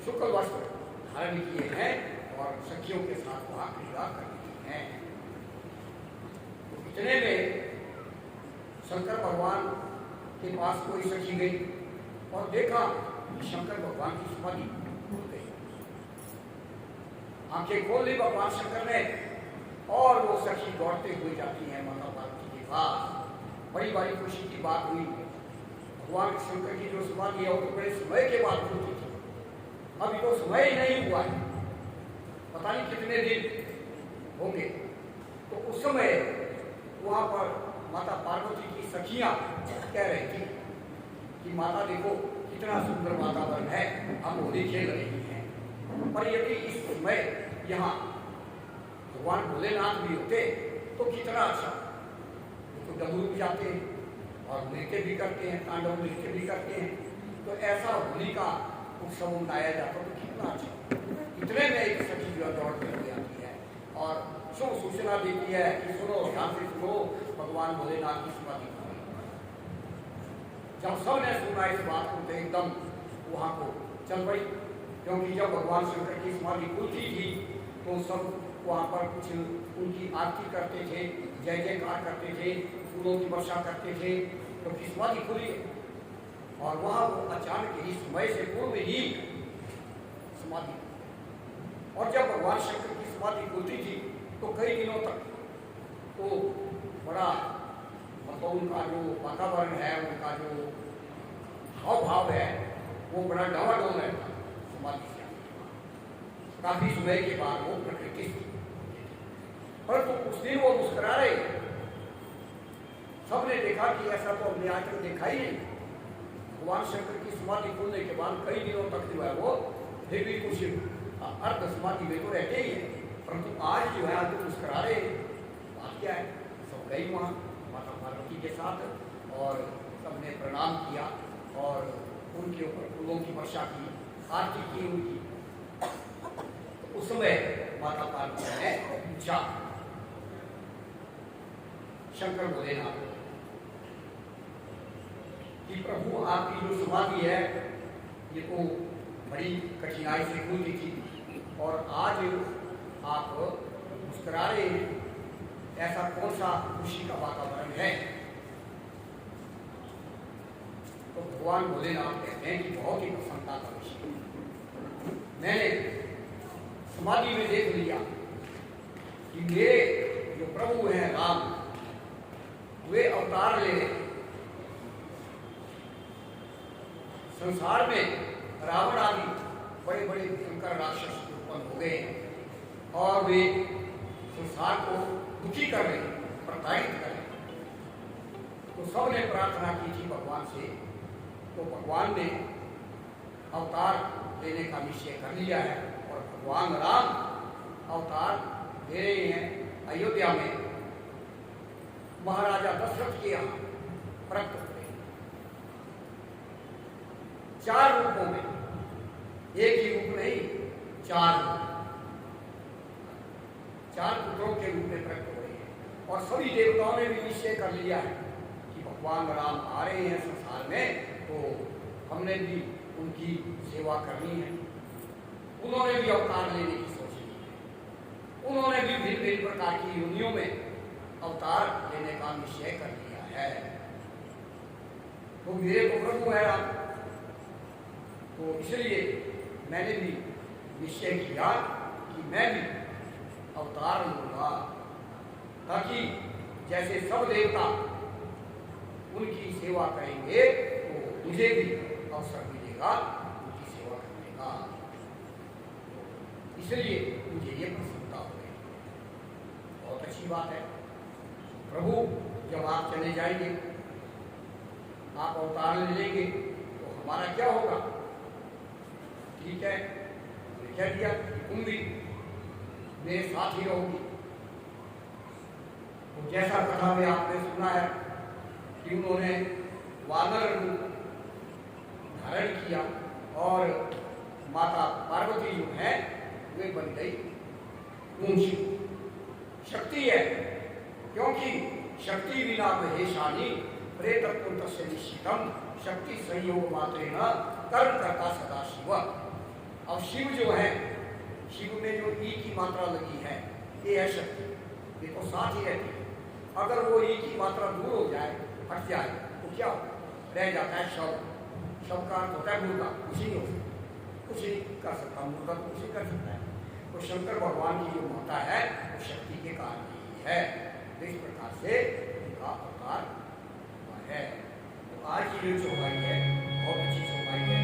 शुक्ल वस्त्र धारण किए हैं और सखियों के साथ वहाँ क्रीड़ा कर रही हैं। तो इतने में शंकर भगवान के पास कोई सखी गई और देखा कि शंकर भगवान की समाधि खुल गई। आंखें खोल ली भगवान शंकर ने और वो सखी दौड़ते हुए जाती है माता पार्वती के पास। बड़ी बड़ी खुशी की बात हुई। भगवान शंकर की जो समाधि है वो तो बड़े समय के बाद खुलती थी, अभी तो समय ही नहीं हुआ है, पता नहीं कितने दिन होंगे। तो उस समय वहाँ पर माता पार्वती की सखियाँ कह रही थी कि माता देखो कितना सुंदर वातावरण है, हम होली खेल रही हैं। पर यदि इस समय यहाँ भगवान भोलेनाथ भी होते तो कितना अच्छा। तो डमरू भी जाते हैं और नृत्य भी करते हैं, तांडव नृत्य भी करते हैं। तो ऐसा होली का उत्सव मनाया जाता तो कितना अच्छा। इतने में एक सखी जो दौड़ कर आती है और शुभ सूचना देती है कि सुनो, ध्यान से सुनो, भगवान भोलेनाथ की समाधि। जब सबने सुना इस बात को तो एकदम वहाँ को चल पड़ी, क्योंकि जब भगवान शंकर की समाधि खुलती थी तो सब वहाँ पर कुछ उनकी आरती करते थे, जय जयकार करते थे, फूलों की वर्षा करते थे। तो समाधि खुली और वहाँ वो अचानक ही समय से पूर्व ही समाधि। और जब भगवान शंकर की समाधि खुलती थी तो कई दिनों तक तो बड़ा मतलब उनका जो वातावरण है, उनका जो हाव भाव है वो बड़ा डावाडोल रहता समाधि से। काफी समय के बाद वो प्रकृति से, परंतु उस दिन वो मुस्कुरा रहे। सबने देखा कि ऐसा तो हमने आज तक देखा ही नहीं। भगवान शंकर की समाधि खुलने के बाद कई दिनों तक जो है वो फिर भी कुछ अर्ध समाधि में तो रहते ही है, परंतु आज जो है आज तो मुस्कुरा रहे। बात क्या है, सब गई वहाँ माता पार्वती के साथ और सबने प्रणाम किया और उनके ऊपर फूलों की वर्षा की, आरती की उनकी। तो उस समय माता पार्वती ने पूछा शंकर भोलेनाथ कि प्रभु आपकी जो समाधि है ये तो बड़ी कठिनाई से खुलती थी और आज आप मुस्कुरा रहे हैं, ऐसा कौन सा खुशी का वातावरण है। तो भगवान भोलेनाथ कहते हैं कि बहुत ही प्रसन्नता का विषय। मैंने समाधि में देख लिया कि मेरे जो प्रभु हैं राम, वे अवतार ले रहे। संसार में रावण आदि बड़े बड़े भयंकर राक्षस उत्पन्न हो गए और वे संसार को दुखी कर रहे, प्रताड़ित कर रहे। तो सबने प्रार्थना की थी भगवान से, तो भगवान ने अवतार लेने का निश्चय कर लिया है और भगवान राम अवतार दे रहे हैं। अयोध्या में महाराजा दशरथ के यहाँ प्रकट हो गए 4 रूपों में, एक ही रूप नहीं, 4 रूप, 4 पुत्रों के रूप में प्रकट हो रहे हैं। और सभी देवताओं ने भी निश्चय कर लिया है कि भगवान राम आ रहे हैं संसार में, तो हमने भी उनकी सेवा करनी है। उन्होंने भी अवतार लेने की सोची है। उन्होंने भी भिन्न भिन्न प्रकार की योनियों में अवतार लेने का निश्चय कर लिया है। तो मेरे को प्रभु है राम, तो इसलिए मैंने भी निश्चय किया कि मैं भी अवतार लूंगा, ताकि जैसे सब देवता उनकी सेवा करेंगे तो मुझे भी अवसर मिलेगा उनकी सेवा करने का। इसलिए मुझे ये प्रसन्नता हो गई। बहुत अच्छी बात है। प्रभु जब आप चले जाएंगे, आप अवतार ले लेंगे, तो हमारा क्या होगा? ठीक है, मैंने कह दिया तुम भी मेरे साथ ही रहोगी। तो जैसा कथा में आपने सुना है कि उन्होंने वानर रूप धारण किया और माता पार्वती जो है वे बन गई ऊंची शक्ति है, क्योंकि शक्ति बिना महेशानी प्रेतत्व तस्य निश्चितम शक्ति संयोग मात्रेण कर्म करता सदा शिव। अब शिव जो है, शिव में जो ई की मात्रा लगी है ये है शक्ति, ये तो साथ ही रहती है। अगर वो ई की मात्रा दूर हो जाए, हट जाए, तो क्या रह जाता है? शव। शव का अर्थ होता है मुर्दा, कुछ नहीं हो सकता, कुछ नहीं कर सकता, मुर्दा तो कुछ नहीं कर सकता है। तो शंकर भगवान की जो माता है वो शक्ति के कारण ही है। इस प्रकार से उनका अवतार हुआ है। तो आज की जो चौपाई है बहुत अच्छी चौपाई है।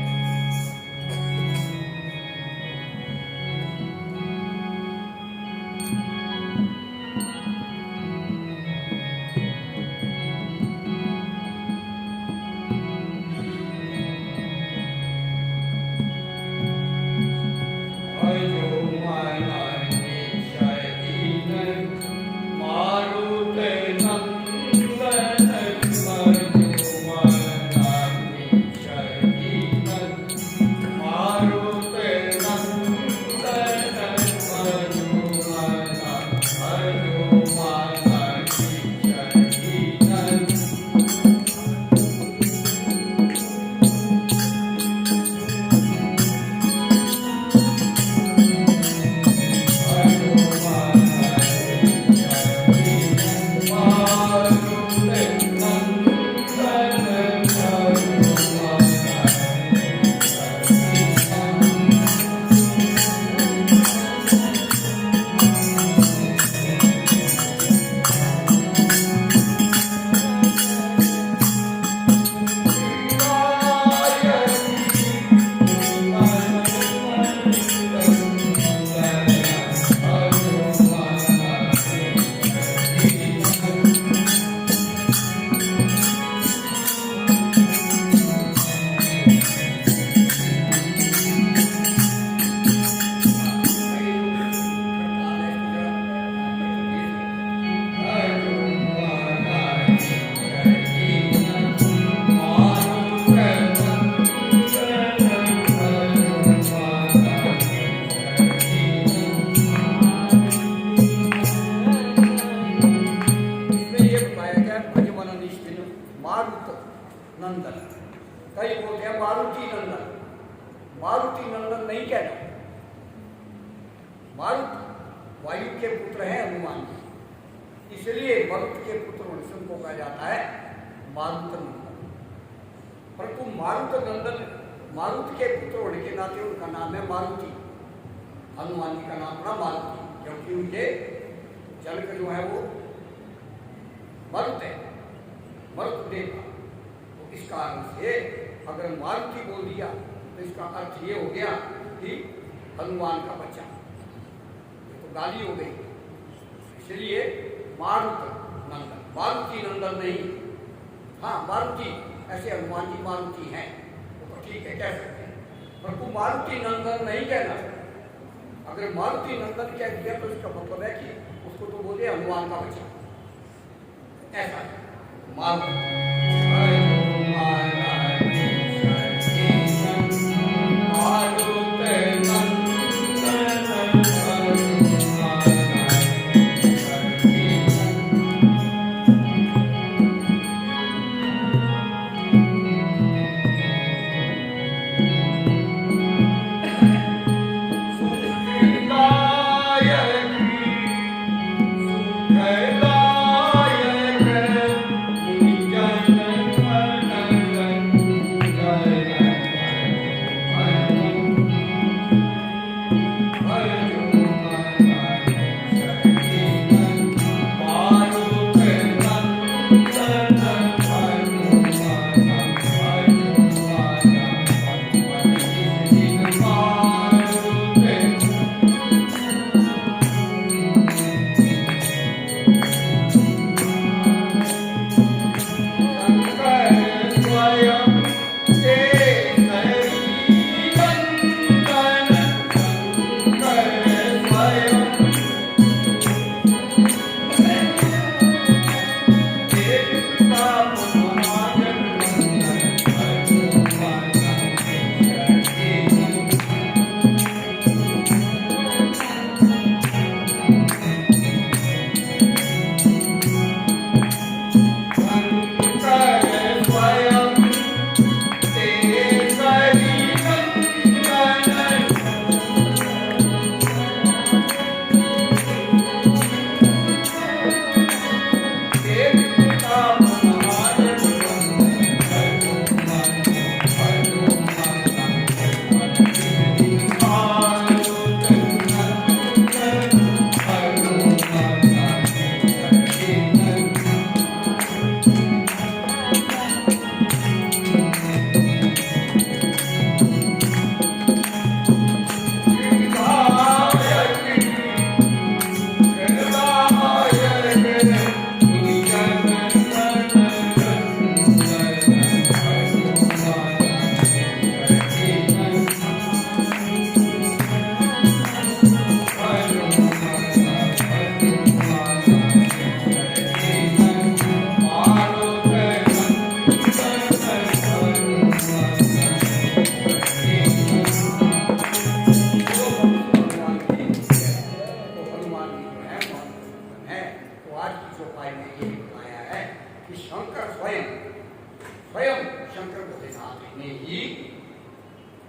मारुति नंदन नहीं कहना। मारुत वायु के पुत्र हैं हनुमान जी, इसलिए मरुत के पुत्र उनको कहा जाता है मारुत नंदन। परंतु मारुत नंदन, मारुत के पुत्र होने के नाते उनका नाम है मारुति। हनुमान जी का नाम पड़ा मारुति, क्योंकि उनके जनक जो है वो मरुत है, मरुत देव का। तो इस कारण से अगर मारुति बोल दिया तो इसका अर्थ ये हो गया कि हनुमान का बच्चा, ये तो गाली हो गई। इसलिए मारुत नंदन, मारुति नंदन नहीं। हाँ, मारुति ऐसे हनुमान जी मारुति हैं तो ठीक है, कह सकते हैं, पर तू मारुति नंदन नहीं कहना। अगर मारुति नंदन कह दिया तो इसका मतलब है कि उसको तो बोले हनुमान का बच्चा, ऐसा है मारुति।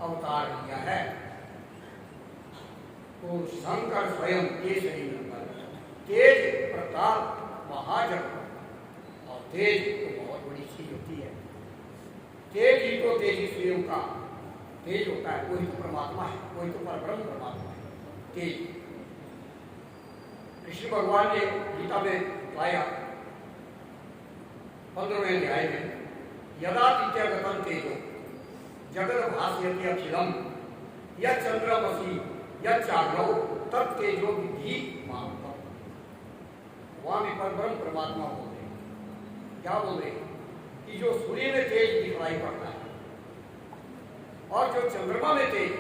अवतार लिया है। तो शंकर स्वयं केसरी नंदन, तेज प्रताप महाजन। और तेज तो बहुत बड़ी चीज होती है, तेज ही तो तेजी स्वयं का तेज होता है। कोई तो परमात्मा है, कोई तो परब्रह्म परमात्मा है तेज। कृष्ण भगवान ने गीता में बताया 15वें अध्याय में, यदा तित्यगतं तेजो जगत भास्यति अखिलम यत् चंद्रमसि यत् चाग्रौ तत् तेजो विद्धि मां। वहां भी परब्रह्म परमात्मा बोल रहे हैं। क्या बोल रहे हैं? कि जो सूर्य में तेज दिखाई पड़ता है और जो चंद्रमा में तेज,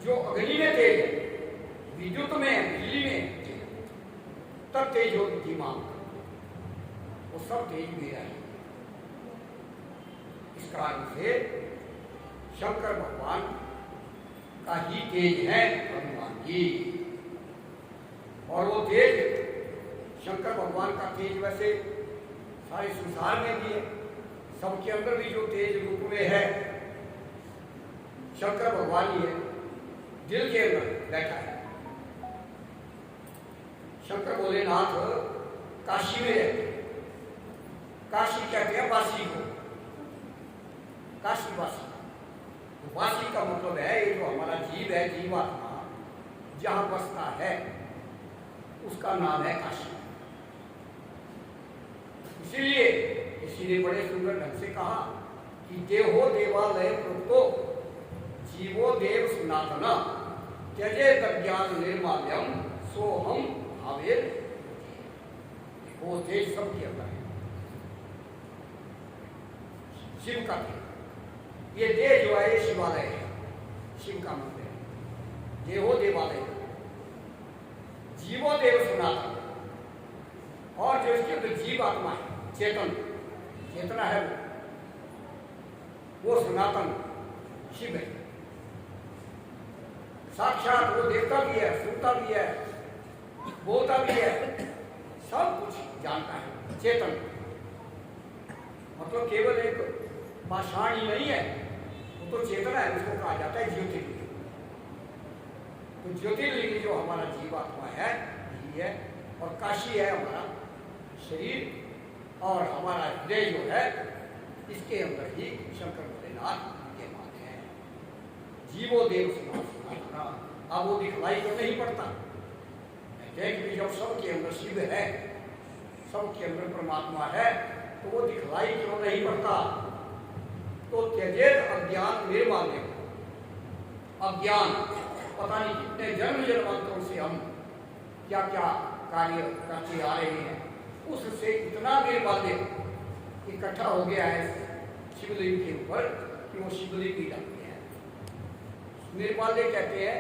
जो अग्नि में तेज, विद्युत में, बिजली में तब तेज हो विद्धि मां, वो सब तेज मेरा है। इस कारण से शंकर भगवान का ही तेज है हनुमान जी। और वो तेज, शंकर भगवान का तेज वैसे सारे संसार में भी है, सबके अंदर भी जो तेज रूप में है शंकर भगवान ही है, दिल के अंदर बैठा है। शंकर भोलेनाथ काशी में रहते, काशी कहते हैं वासी को, काशीवासी। तो वासी का मतलब है ये जो हमारा जीव है, जीवात्मा जहाँ बसता है उसका नाम है काशी। इसीलिए किसी ने बड़े सुंदर ढंग से कहा कि देहो देवालय प्रोक्तो जीवो देव सनातना त्यजे तज्ञान निर्माल्यम सोहम भावेर। वो तेज सबके अंदर है, शिव का तेज। ये देह जो है ये शिवालय है, शिव का मंदिर है। देहो देवालय, जीवो देव सनातन, और जो इसके अंदर जीव आत्मा है, चेतन, चेतना है, वो सनातन शिव है। साक्षात वो देखता भी है, सुनता भी है, बोलता भी है, सब कुछ जानता है, चेतन। मतलब केवल एक पाषाण ही नहीं है, वो तो चेतना है, उसको कहा जाता है ज्योतिर्लिंग। तो ज्योतिर्लिंग जो हमारा जीवात्मा है यही है, और काशी है हमारा शरीर, और हमारा हृदय जो है इसके अंदर ही शंकर भोलेनाथ विद्यमान है। जीवो देव सनातना। अब वो दिखलाई तो नहीं पड़ता, कि जब सबके अंदर शिव है, सबके अंदर परमात्मा है, तो वो दिखलाई क्यों नहीं पड़ता? तो त्यजेत अज्ञान निर्माल्य। अज्ञान, पता नहीं कितने जन्म जन्मांतरों से हम क्या क्या कार्य करते आ रहे हैं, उससे इतना निर्माल्य इकट्ठा हो गया है शिवलिंग के ऊपर कि वो शिवलिंग ही लगते हैं। निर्माल्य कहते हैं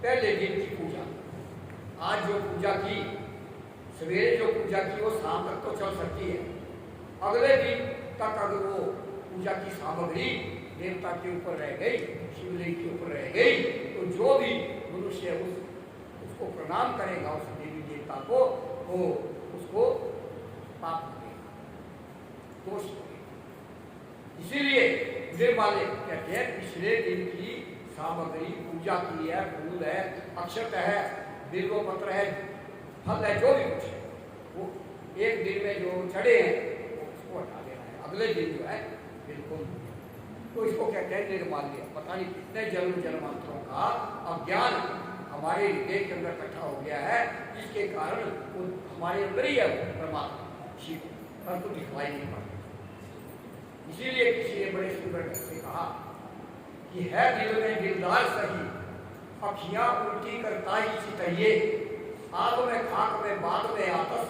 पहले दिन की पूजा। आज जो पूजा की, सवेरे जो पूजा की, वो शाम तक तो चल सकती है। अगले दिन तक अगर वो पूजा की सामग्री देवता के ऊपर रह गई, शिवलिंग के ऊपर रह गई, तो जो भी मनुष्य उसको प्रणाम करेगा, उस देवी देवता को, वो उसको पाप करेगा, दोष करेगा। इसीलिए निर्माल्य कहते हैं पिछले दिन की सामग्री, पूजा की है, फूल है, अक्षत है, बिल्व पत्र है, फल है, जो भी कुछ है, वो एक दिन में जो चढ़े हैं उसको हटा देना है। अगले दिन जो है बिल्कुल, तो इसको कहते हैं निर्माल्य। पता नहीं कितने जन्म जन्मांतरों का अज्ञान हमारे हृदय के अंदर इकट्ठा हो गया है, जिसके कारण वो हमारे अंदर ही है परमात्मा शिव, परंतु दिखलाई नहीं पड़ता। इसीलिए किसी ने बड़े सुंदर ढंग से कहा कि है दिल में दिलदार सही, अखियां उल्टी करता ही चितइये, आग में खाक में बाग में आतस,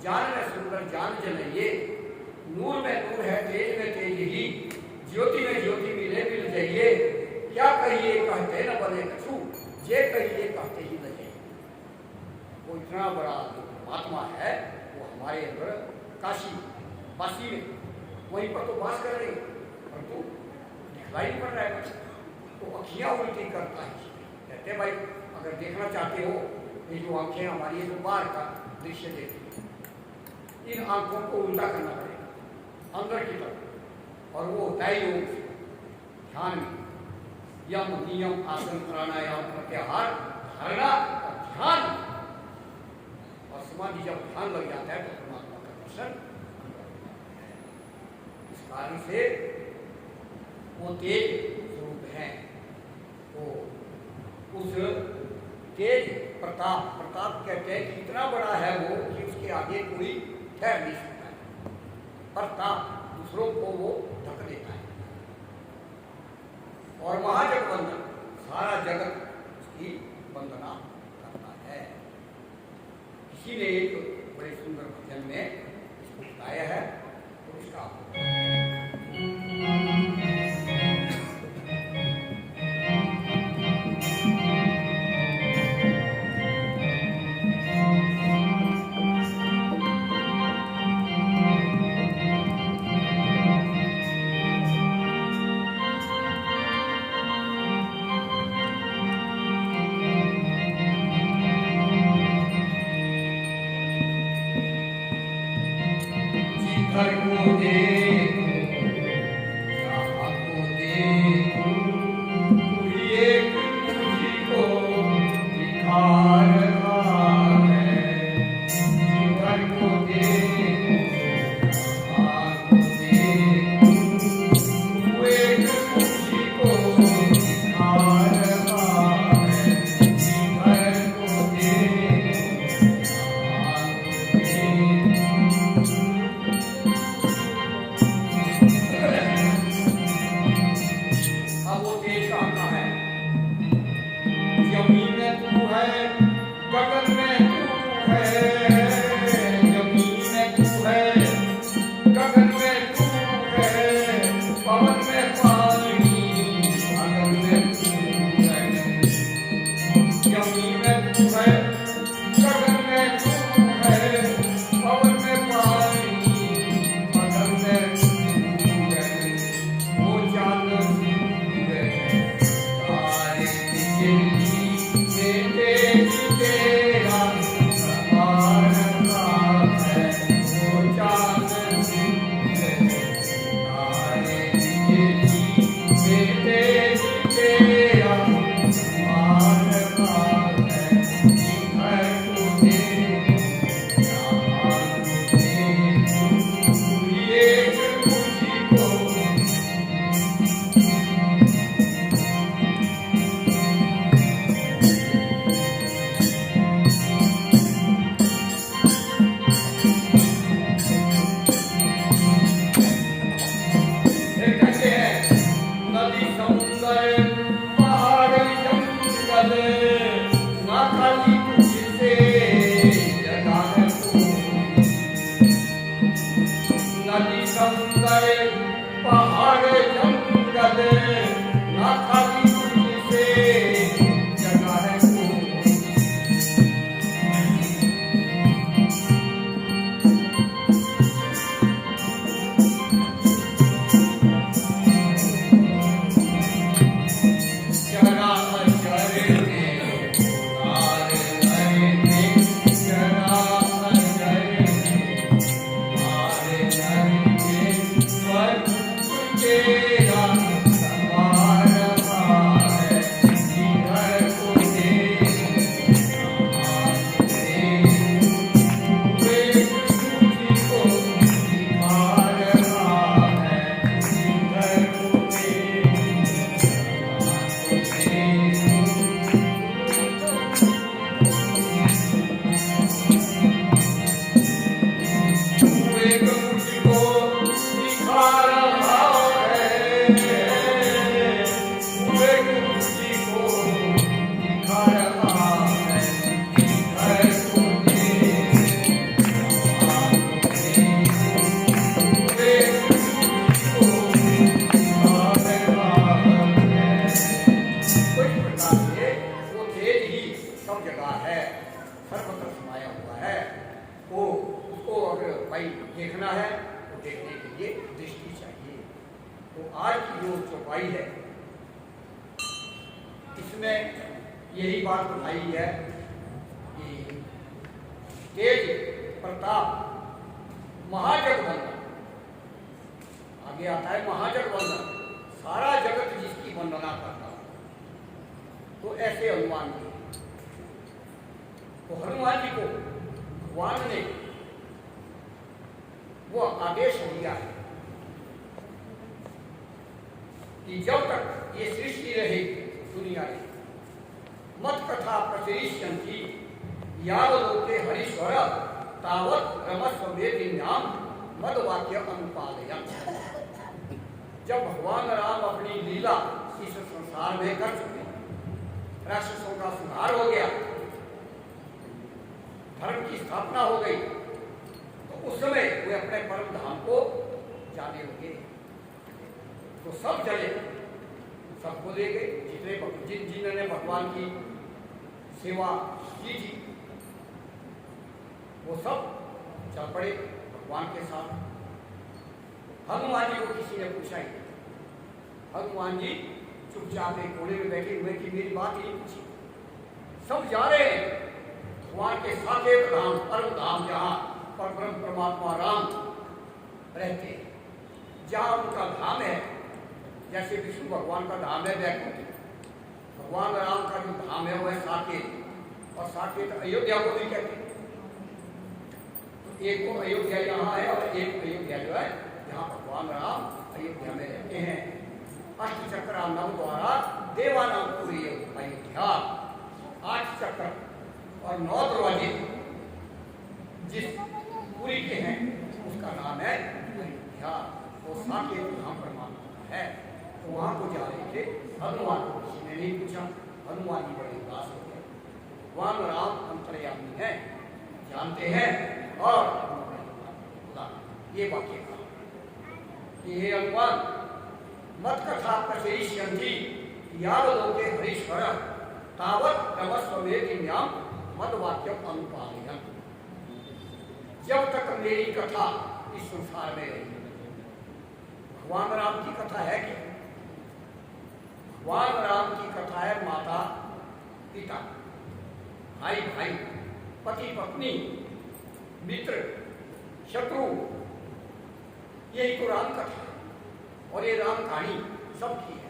जान में सुंदर जान जलइये, नूर में नूर है तेज में तेज ही, ज्योति में ज्योति मिले मिल जाइए, क्या कहिए कहते न बने कछु, जे कहिए कहते ही न जाइए। वो इतना बड़ा परमात्मा है, वो हमारे अंदर काशी वासी में वहीं पर तो वास कर रहे, परंतु दिखलाई पड़ रहा है। तो अखियां उल्टी करता है, कहते भाई अगर देखना चाहते हो, ये जो आंखें हमारी जो बाहर का दृश्य देखती, इन आंखों को उल्टा करना पड़ेगा अंदर की तरफ, और वो होता है योग से, ध्यान में, यम नियम आसन प्राणायाम प्रत्याहार धारणा और ध्यान, और समाधि जब ध्यान लग जाता है तो परमात्मा का दर्शन। इस कारण से वो तेज स्वरूप है, वो उस तेज प्रताप, प्रताप कहते हैं कि इतना बड़ा है वो कि उसके आगे कोई ठहर नहीं सकता है। प्रताप दूसरों को वो ढक देता है, और महाजगवंदन, सारा जगत उसकी वंदना करता है। किसी ने एक बड़े सुंदर भजन में इसको बताया है, तो इसका ना खाली तुझसे जगह है कोई। देखना है तो देखने के लिए दृष्टि चाहिए। तो आज की जो चौपाई है इसमें यही बात बताई है कि तेज प्रताप महाजगवंदन, आगे आता है महाजगवंदन, सारा जगत जिसकी वंदना करता, तो ऐसे हनुमान जी, तो हनुमान जी को भगवान ने वो आदेश दिया है कि जब तक ये सृष्टि रहेगी, दुनिया रहेगी, मत कथा प्रचरिष्यन्ति यावलोके हरीश्वर तावत रमस्व वेदिन्याम मद वाक्य अनुपालयन्। जब भगवान राम अपनी लीला इस संसार में कर चुके, राक्षसों का संहार हो गया, धर्म की स्थापना हो गई, उस समय वे अपने परम धाम को जाने लगे। तो सब चले, सबको ले गए, जिन्होंने भगवान की सेवा की थी वो सब चल पड़े भगवान के साथ। हनुमान जी को किसी ने पूछा ही, हनुमान जी चुपचाप एक कोने में बैठे हुए कि मेरी बात ही नहीं पूछी। सब जा रहे हैं भगवान के साकेत धाम, परम धाम, जहाँ पर ब्रह्म परमात्मा राम रहते हैं, जहाँ उनका धाम है। जैसे विष्णु भगवान का धाम है वैकुंठ, भगवान राम का जो धाम है वह साकेत, और साकेत अयोध्या को भी कहते हैं। तो एक को अयोध्या यहाँ है और एक अयोध्या जो है जहाँ भगवान राम अयोध्या में रहते हैं। अष्ट चक्रा नव द्वारा देवानाम पूरी अयोध्या, 8 चक्र और 9 दरवाजे जिस पुरी के हैं उसका नाम है अयोध्या। वो साकेत धाम परमात्मा है। तो वहां को जा रहे थे, हनुमान को किसी ने नहीं पूछा। हनुमान जी बड़े उदास हो गए। भगवान राम अंतर्यामी है, जानते हैं, और ये वाक्य कहा कि हे हनुमान, मत कथा प्रचरिष्यन्ति यावलोके हरीश्वर तावत रमस्व वेदिन्याम मद वाक्यम अनुपालयन्। जब तक मेरी कथा इस संसार में रही, भगवान राम की कथा है कि भगवान राम की कथा है माता पिता, भाई भाई, पति पत्नी, मित्र शत्रु, यही तो राम कथा है। और ये राम कहानी सबकी है।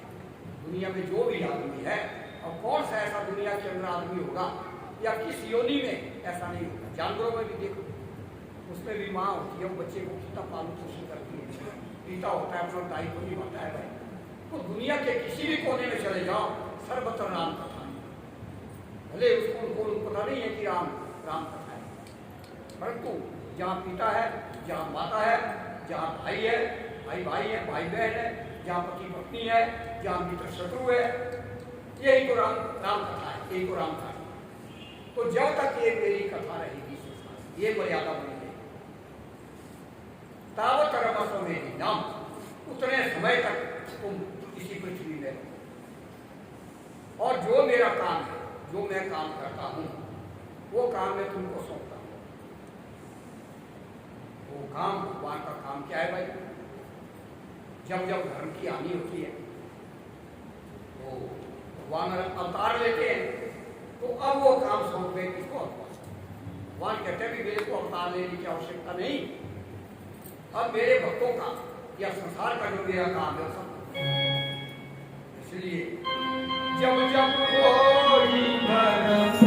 दुनिया में जो भी आदमी है, और कौन सा ऐसा दुनिया के अंदर आदमी होगा या किस योनि में ऐसा नहीं होगा। जानवरों में भी देखो, उसमें भी माँ होती है, वो बच्चे को कितना पालन पोषण करती है, पिता होता है अपना दायित्व निभाता है भाई। तो दुनिया के किसी भी कोने में चले जाओ, सर्वत्र राम कथा है। भले उसको पता नहीं है कि राम कथा है, परंतु जहाँ पिता है, जहाँ माता है, जहाँ भाई है, भाई है, भाई बहन है, जहाँ पति पत्नी है, जहाँ मित्र शत्रु है, यही तो राम कथा है, यही तो राम कथा है। तो जब तक ये मेरी कथा रहेगी, ये मर्यादा बनी है, तावत रमस्व वेदिन्याम, उतने समय तक तुम इसी पृथ्वी में रहूं। और जो मेरा काम है, जो मैं काम करता हूं, वो काम मैं तुमको सौंपता हूं। वो काम, भगवान का काम क्या है भाई? जब जब धर्म की हानि होती है तो भगवान अवतार लेते हैं, तो अब वो काम सौंपे किसको? भगवान कहते हैं कि मेरे को अवतार लेने की आवश्यकता नहीं, अब मेरे भक्तों का या संसार का जो मेरा काम है सब। इसलिए जब जब कोई धर्म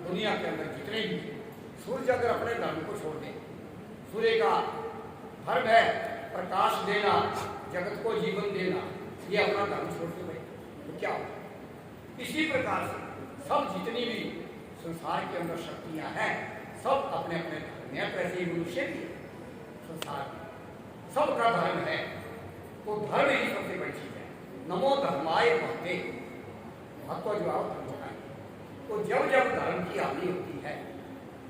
दुनिया के अंदर जितने भी सूर्य अगर अपने धर्म को छोड़ दे, सूर्य का धर्म है प्रकाश देना, जगत को जीवन देना, ये अपना धर्म छोड़ के भाई तो क्या होगा? इसी प्रकार से सब जितनी भी संसार के अंदर शक्तियां हैं सब अपने अपने धर्म में, तो ऐसे ही मनुष्य भी संसार में सबका धर्म है, तो धर्म ही सबसे बड़ी चीज है। नमो धर्माय महते, महत्व जो आओ धर्म का। तो जब जब धर्म की हानि होती है,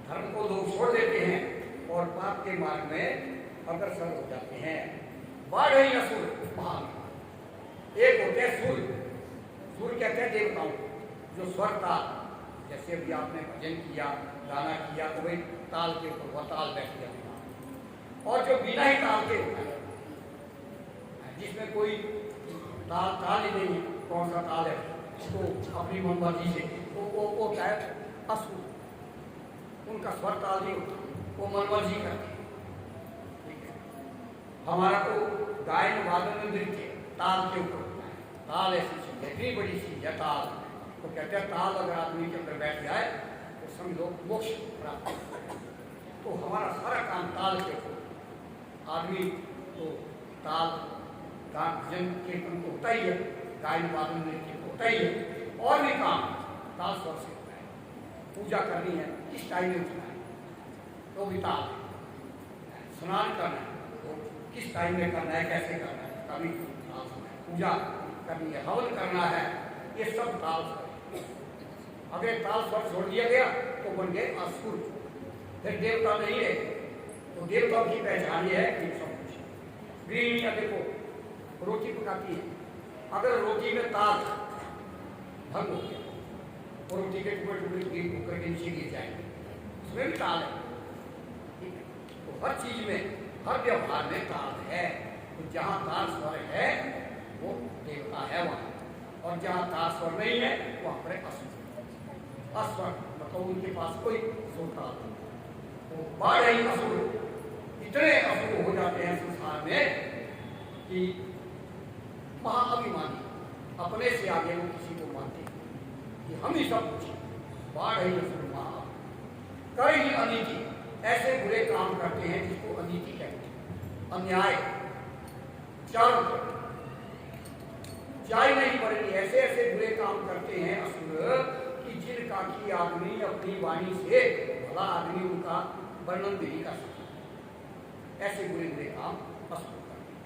धर्म को लोग छोड़ देते हैं और पाप के मार्ग में अग्रसर हो जाते हैं। बाढ़ ही असुर महान, एक होते हैं सूर्य। सूर्य कहते हैं देवताओं जो स्वर ताल, जैसे अभी आपने भजन किया, गाना किया, तो वही ताल के ऊपर वह ताल बैठ गया। और जो बिना ही ताल के होता है, जिसमें कोई ताल ही नहीं है, कौन सा ताल है, तो अपनी मनमर्जी से वो क्या है? असुर। उनका स्वर ताल नहीं होता, वो मनमर्जी करते हैं। ठीक है, हमारा तो गायन वादन नृत्य ताल के ऊपर होता है। ताल ऐसी चीज है, इतनी बड़ी चीज है ताल। तो कहते हैं ताल अगर आदमी के अंदर बैठ जाए तो समझो मोक्ष प्राप्त होता है। तो हमारा सारा काम ताल के ऊपर। आदमी तो ताल गान भजन कीर्तन तो होता ही है, गायन वादन नृत्य होता ही है, और भी काम ताल स्वर से होता है। पूजा करनी है, किस टाइम में उठना है तो भी ताल है। स्नान करना है तो किस टाइम में करना है, कैसे करना है, कभी ताल स्वर है। पूजा करनी है, हवन करना है, ये सब ताल स्वर है। अगर ताल स्वर छोड़ दिया गया तो बन गए असुर, फिर देवता नहीं रहे। तो देवताओं की पहचान ये है कि सब कुछ गृहिणियां देखो रोटी पकाती है, अगर रोटी में ताल भंग हो गया और रोटी के टुकड़े टुकड़े कुकर के नीचे गिर जाएंगे, उसमें भी ताल है। ठीक है, तो हर चीज में, हर व्यवहार में ताल है। तो जहाँ ताल स्वर है वो देवता है वहाँ, और जहाँ ताल स्वर नहीं है वहाँ पर असुर। अस्वर मतलब उनके पास कोई सुर ताल नहीं। तो बाढ़ ही असुर, इतने असुर हो जाते हैं संसार में कि महाअभिमानी, अपने से आगे वो किसी को मानते हैं कि हम ही सब कुछ। बाढ़ ही असुर महा, कई अनीति, ऐसे बुरे काम करते हैं जिसको अनीति कहते हैं, अन्याय, चारों तरफ जाय नहीं पड़ेगी। ऐसे ऐसे बुरे काम करते हैं असुर कि जिनका की आदमी अपनी वाणी से भला आदमी उनका वर्णन भी नहीं कर सकता। ऐसे बुरे बुरे काम असुर करते हैं।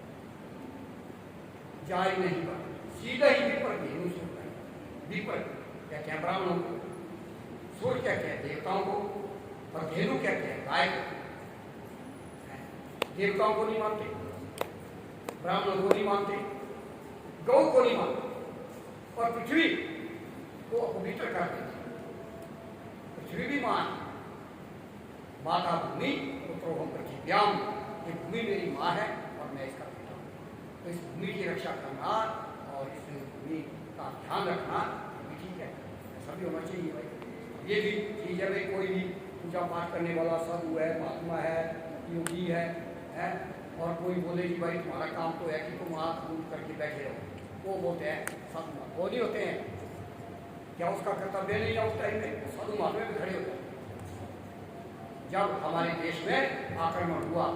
जाय नहीं पड़े, सीधा ही विपर धेनु सुर करें। विपर कहते हैं ब्राह्मणों को, सूर्य कहते हैं देवताओं को, और धेनु कहते हैं गाय को। देवताओं को नहीं मानते, ब्राह्मणों को नहीं मानते, गौ को नहीं मानते, और पृथ्वी को अपवित्र कर देते। पृथ्वी भी मान, माता भूमि पुत्रो हम पृथ्व्याम, ये भूमि मेरी माँ है और मैं इसका बेटा हूँ। तो तो इस भूमि की रक्षा करना और इस भूमि का ध्यान रखना भी ठीक है, ऐसा भी होना चाहिए भाई। ये भी चीज़ है भाई, कोई भी पूजा पाठ करने वाला साधु है, महात्मा है, योगी है, और कोई बोले कि भाई तुम्हारा काम तो है कि तुम हाथ दूर करके बैठे रहो, वो बोलते हैं साधु, वो नहीं होते हैं। क्या उसका कर्तव्य नहीं है उस टाइम में? साधु महात्मा में खड़े होते हैं। जब हमारे देश में आक्रमण हुआ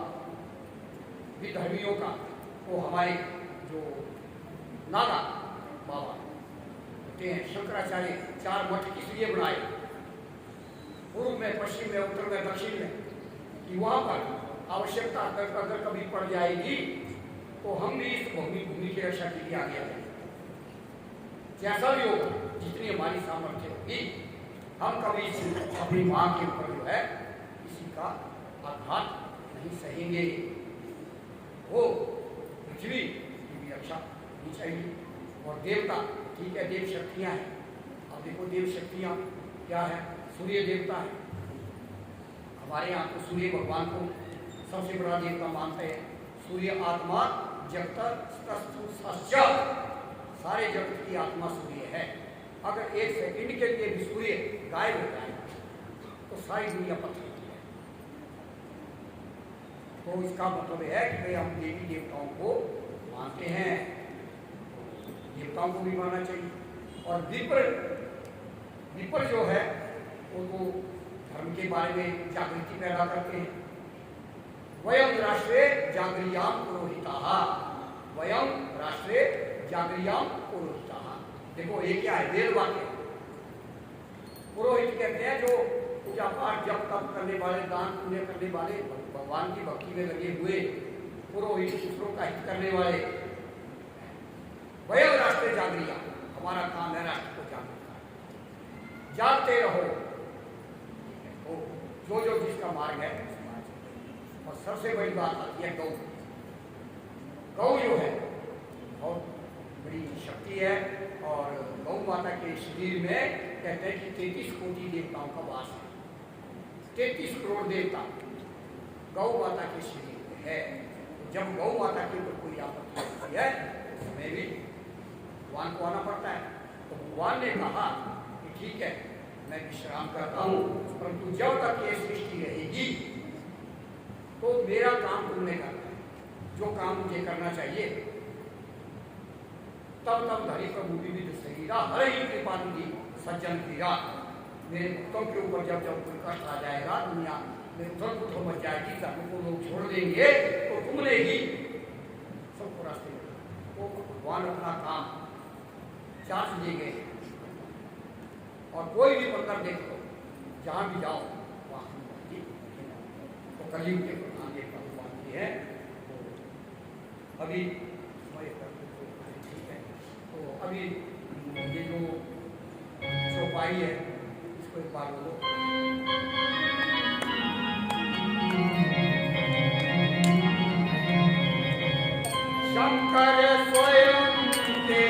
विधर्मियों का, तो हमारे जो नागा बाबा होते हैं शंकराचार्य 4 मठ इसलिए बनाए, पूर्व में, पश्चिम में, उत्तर में, दक्षिण में, कि वहां पर आवश्यकता अगर कभी पड़ जाएगी तो हम भी इस भूमि की रक्षा के लिए आगे आएंगे। जैसा भी होगा, जितनी हमारी सामर्थ्य होगी, हम कभी अपनी मां के ऊपर जो है किसी का आघात नहीं सहेंगे। वो पृथ्वी की भी रक्षा होनी चाहिए। और देवता, ठीक है, देव शक्तियां हैं। अब देखो देव शक्तियां क्या है? सूर्य देवता है। हमारे यहाँ तो सूर्य भगवान को सबसे बड़ा देवता मानते हैं। सूर्य आत्मा जगत सारे जगत की आत्मा सूर्य है। अगर 1 सेकंड के लिए भी सूर्य गायब हो जाए तो सारी दुनिया पत्थर होती है। तो इसका मतलब है कि भाई हम देवी देवताओं को मानते हैं, देवताओं को भी मानना चाहिए। और विपर जो है वो तो धर्म के बारे में जागृति पैदा करते हैं। वयम राष्ट्रे जागरियाम पुरोहिताः, वयम राष्ट्रे जागरियाम पुरोहिताः। देखो ये क्या है? वेद वाक्य। पुरोहित कहते हैं जो पूजा पाठ जप तप करने वाले, दान पुण्य करने वाले, भगवान की भक्ति में लगे हुए पुरोहित, दूसरों का हित करने वाले। वयम राष्ट्रे जागरिया, हमारा काम है राष्ट्र को जागृत, जागते रहो। जो जिसका मार्ग है। और सबसे बड़ी बात आती है गौ। गौ जो है बहुत बड़ी शक्ति है। और गौ माता के शरीर में कहते हैं कि 33 कोटि देवताओं का वास है। 33 करोड़ देवता गौ माता के शरीर में है। तो जब गौ माता के ऊपर कोई आपत्ति होती है तो हमें भी भगवान को आना पड़ता है। तो भगवान ने कहा कि ठीक है, मैं विश्राम करता हूँ, परंतु जब तक ये सृष्टि रहेगी तो मेरा काम तुमने करना है। जो काम मुझे करना चाहिए, तब धरी प्रभु विविध शरीरा हर ही कृपा निधि सज्जन क्रिया। मेरे भक्तों के ऊपर जब कोई कष्ट आ जाएगा, दुनिया में उथल पुथल मच जाएगी, धर्म को लोग छोड़ देंगे, तो तुमने ही सबको रास्ते में। तो भगवान अपना काम चार्ज ले गए। और कोई भी मंदिर देख लो, जहाँ भी जाओ वहाँ तो कलयुग के आगे भगवान की है। तो अभी ठीक है, तो अभी ये जो चौपाई है इसको एक बार बोलो। शंकर स्वयं के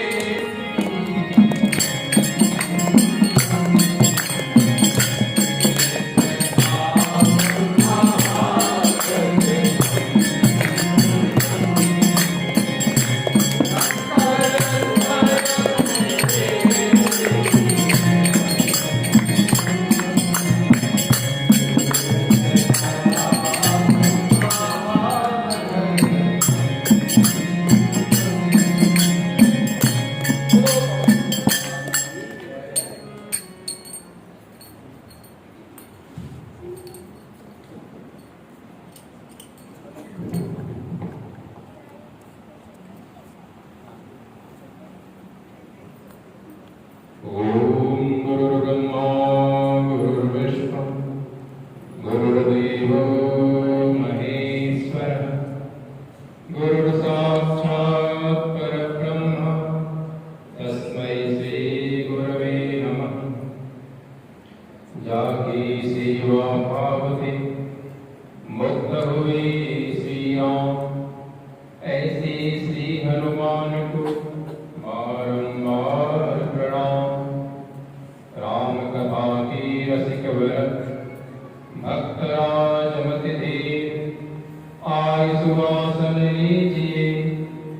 आयु सुवासन लीजिए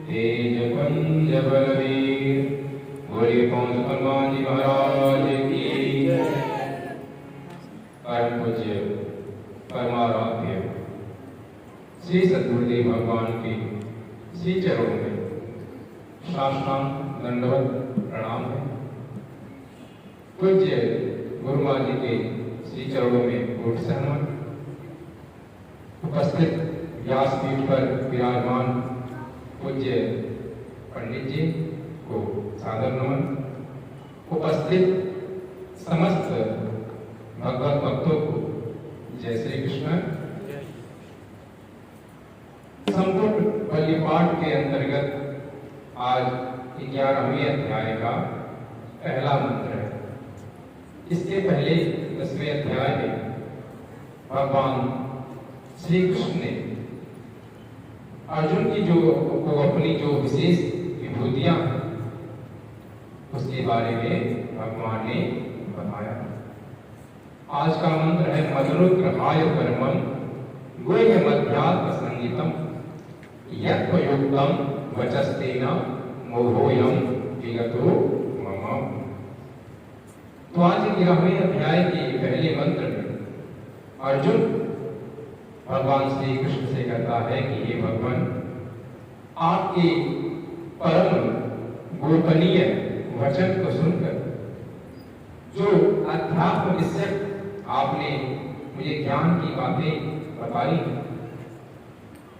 हे साष्टांग दंडवत प्रणाम है। पूज्य गुरु माँ जी के श्री चरणों में कोट सहमत। उपस्थित व्यासपीठ पर विराजमान पूज्य पंडित जी को सादर नमन। उपस्थित समस्त भगवत भक्तों को जय श्री कृष्ण। संपूर्ण बलि पाठ के अंतर्गत आज 11वें अध्याय का पहला मंत्र है। इसके पहले 10वें अध्याय में भगवान श्री कृष्ण ने अर्जुन की को अपनी जो विशेष विभूतियां उसके बारे में भगवान ने बताया। आज का मंत्र है मधुरुग्रहाय परमं गुह्य मध्यात्म संगीतम यत्युक्तम वचस्तेन मोहोयम विगतो मम। तो आज 11वें अध्याय के पहले मंत्र में अर्जुन भगवान श्री कृष्ण से कहता है कि हे भगवान, आपके परम गोपनीय वचन को सुनकर जो अध्यात्म विषय आपने मुझे ज्ञान की बातें बताई,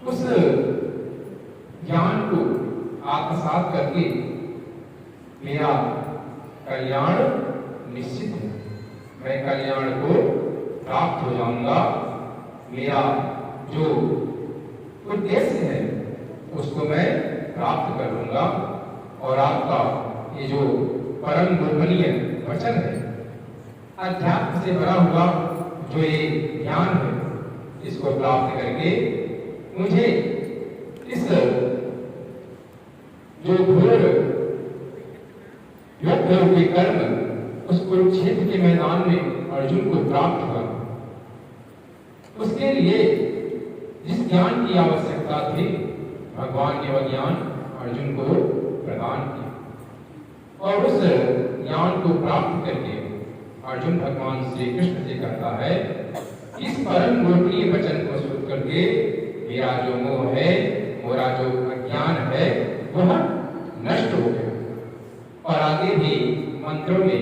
उस ज्ञान को आत्मसात करके मेरा कल्याण निश्चित है। मैं कल्याण को प्राप्त हो जाऊंगा। मेरा जो उद्देश्य है उसको मैं प्राप्त कर लूंगा। और आपका ये जो परम गोपनीय वचन है, अध्यात्म से भरा हुआ जो ये ज्ञान है, इसको प्राप्त करके मुझे इस जो घोर युद्ध रूपी कर्म उस कुरुक्षेत्र के मैदान में अर्जुन को प्राप्त हुआ, उसके लिए जिस ज्ञान की आवश्यकता थी भगवान ने वह ज्ञान अर्जुन को प्रदान किया। और उस ज्ञान को प्राप्त करके अर्जुन भगवान श्री कृष्ण से कहता है, इस परम गोपनीय वचन को सुन करके मेरा जो मोह है, मेरा जो अज्ञान है, वह नष्ट हो गया। और आगे भी मंत्रों में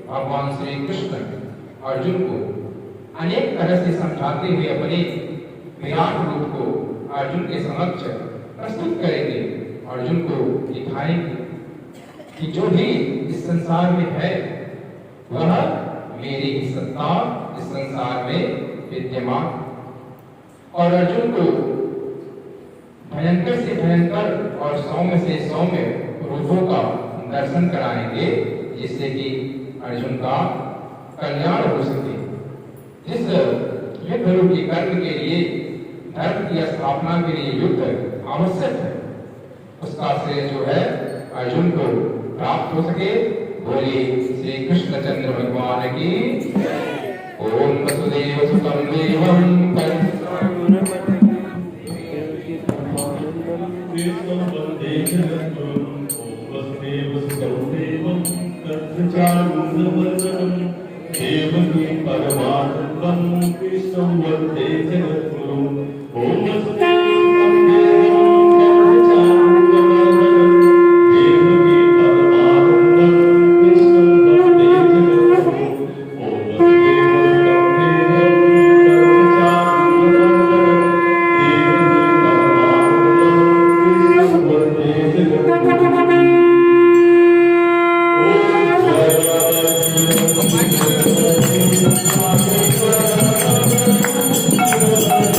भगवान श्री कृष्ण अर्जुन को अनेक तरह से समझाते हुए अपने विराट रूप को अर्जुन के समक्ष प्रस्तुत करेंगे। अर्जुन को दिखाएंगे कि जो भी इस संसार में है वह मेरी ही सत्ता इस संसार में विद्यमान। और अर्जुन को भयंकर से भयंकर और सौम्य से सौम्य रूपों का दर्शन कराएंगे, जिससे कि अर्जुन का कल्याण हो सके। जिस युद्ध रूपी कर्म के लिए, धर्म की स्थापना के लिए युद्ध आवश्यक है, उसका श्रेय जो है अर्जुन को प्राप्त हो सके। बोलिए श्री कृष्णचंद्र भगवान की। ओम वसुदेव सुतं देवं देवकी परमानंदं कृष्णं वन्दे जगद्गुरुं। ओम वसुदेवसुतं देवकी परमानंदं कृष्णं वन्दे जगद्गुरुं। ओम वसुदेवसुतं देवकी परमानंदं कृष्णं वन्दे जगद्गुरुं। Thank you.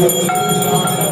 Thank you.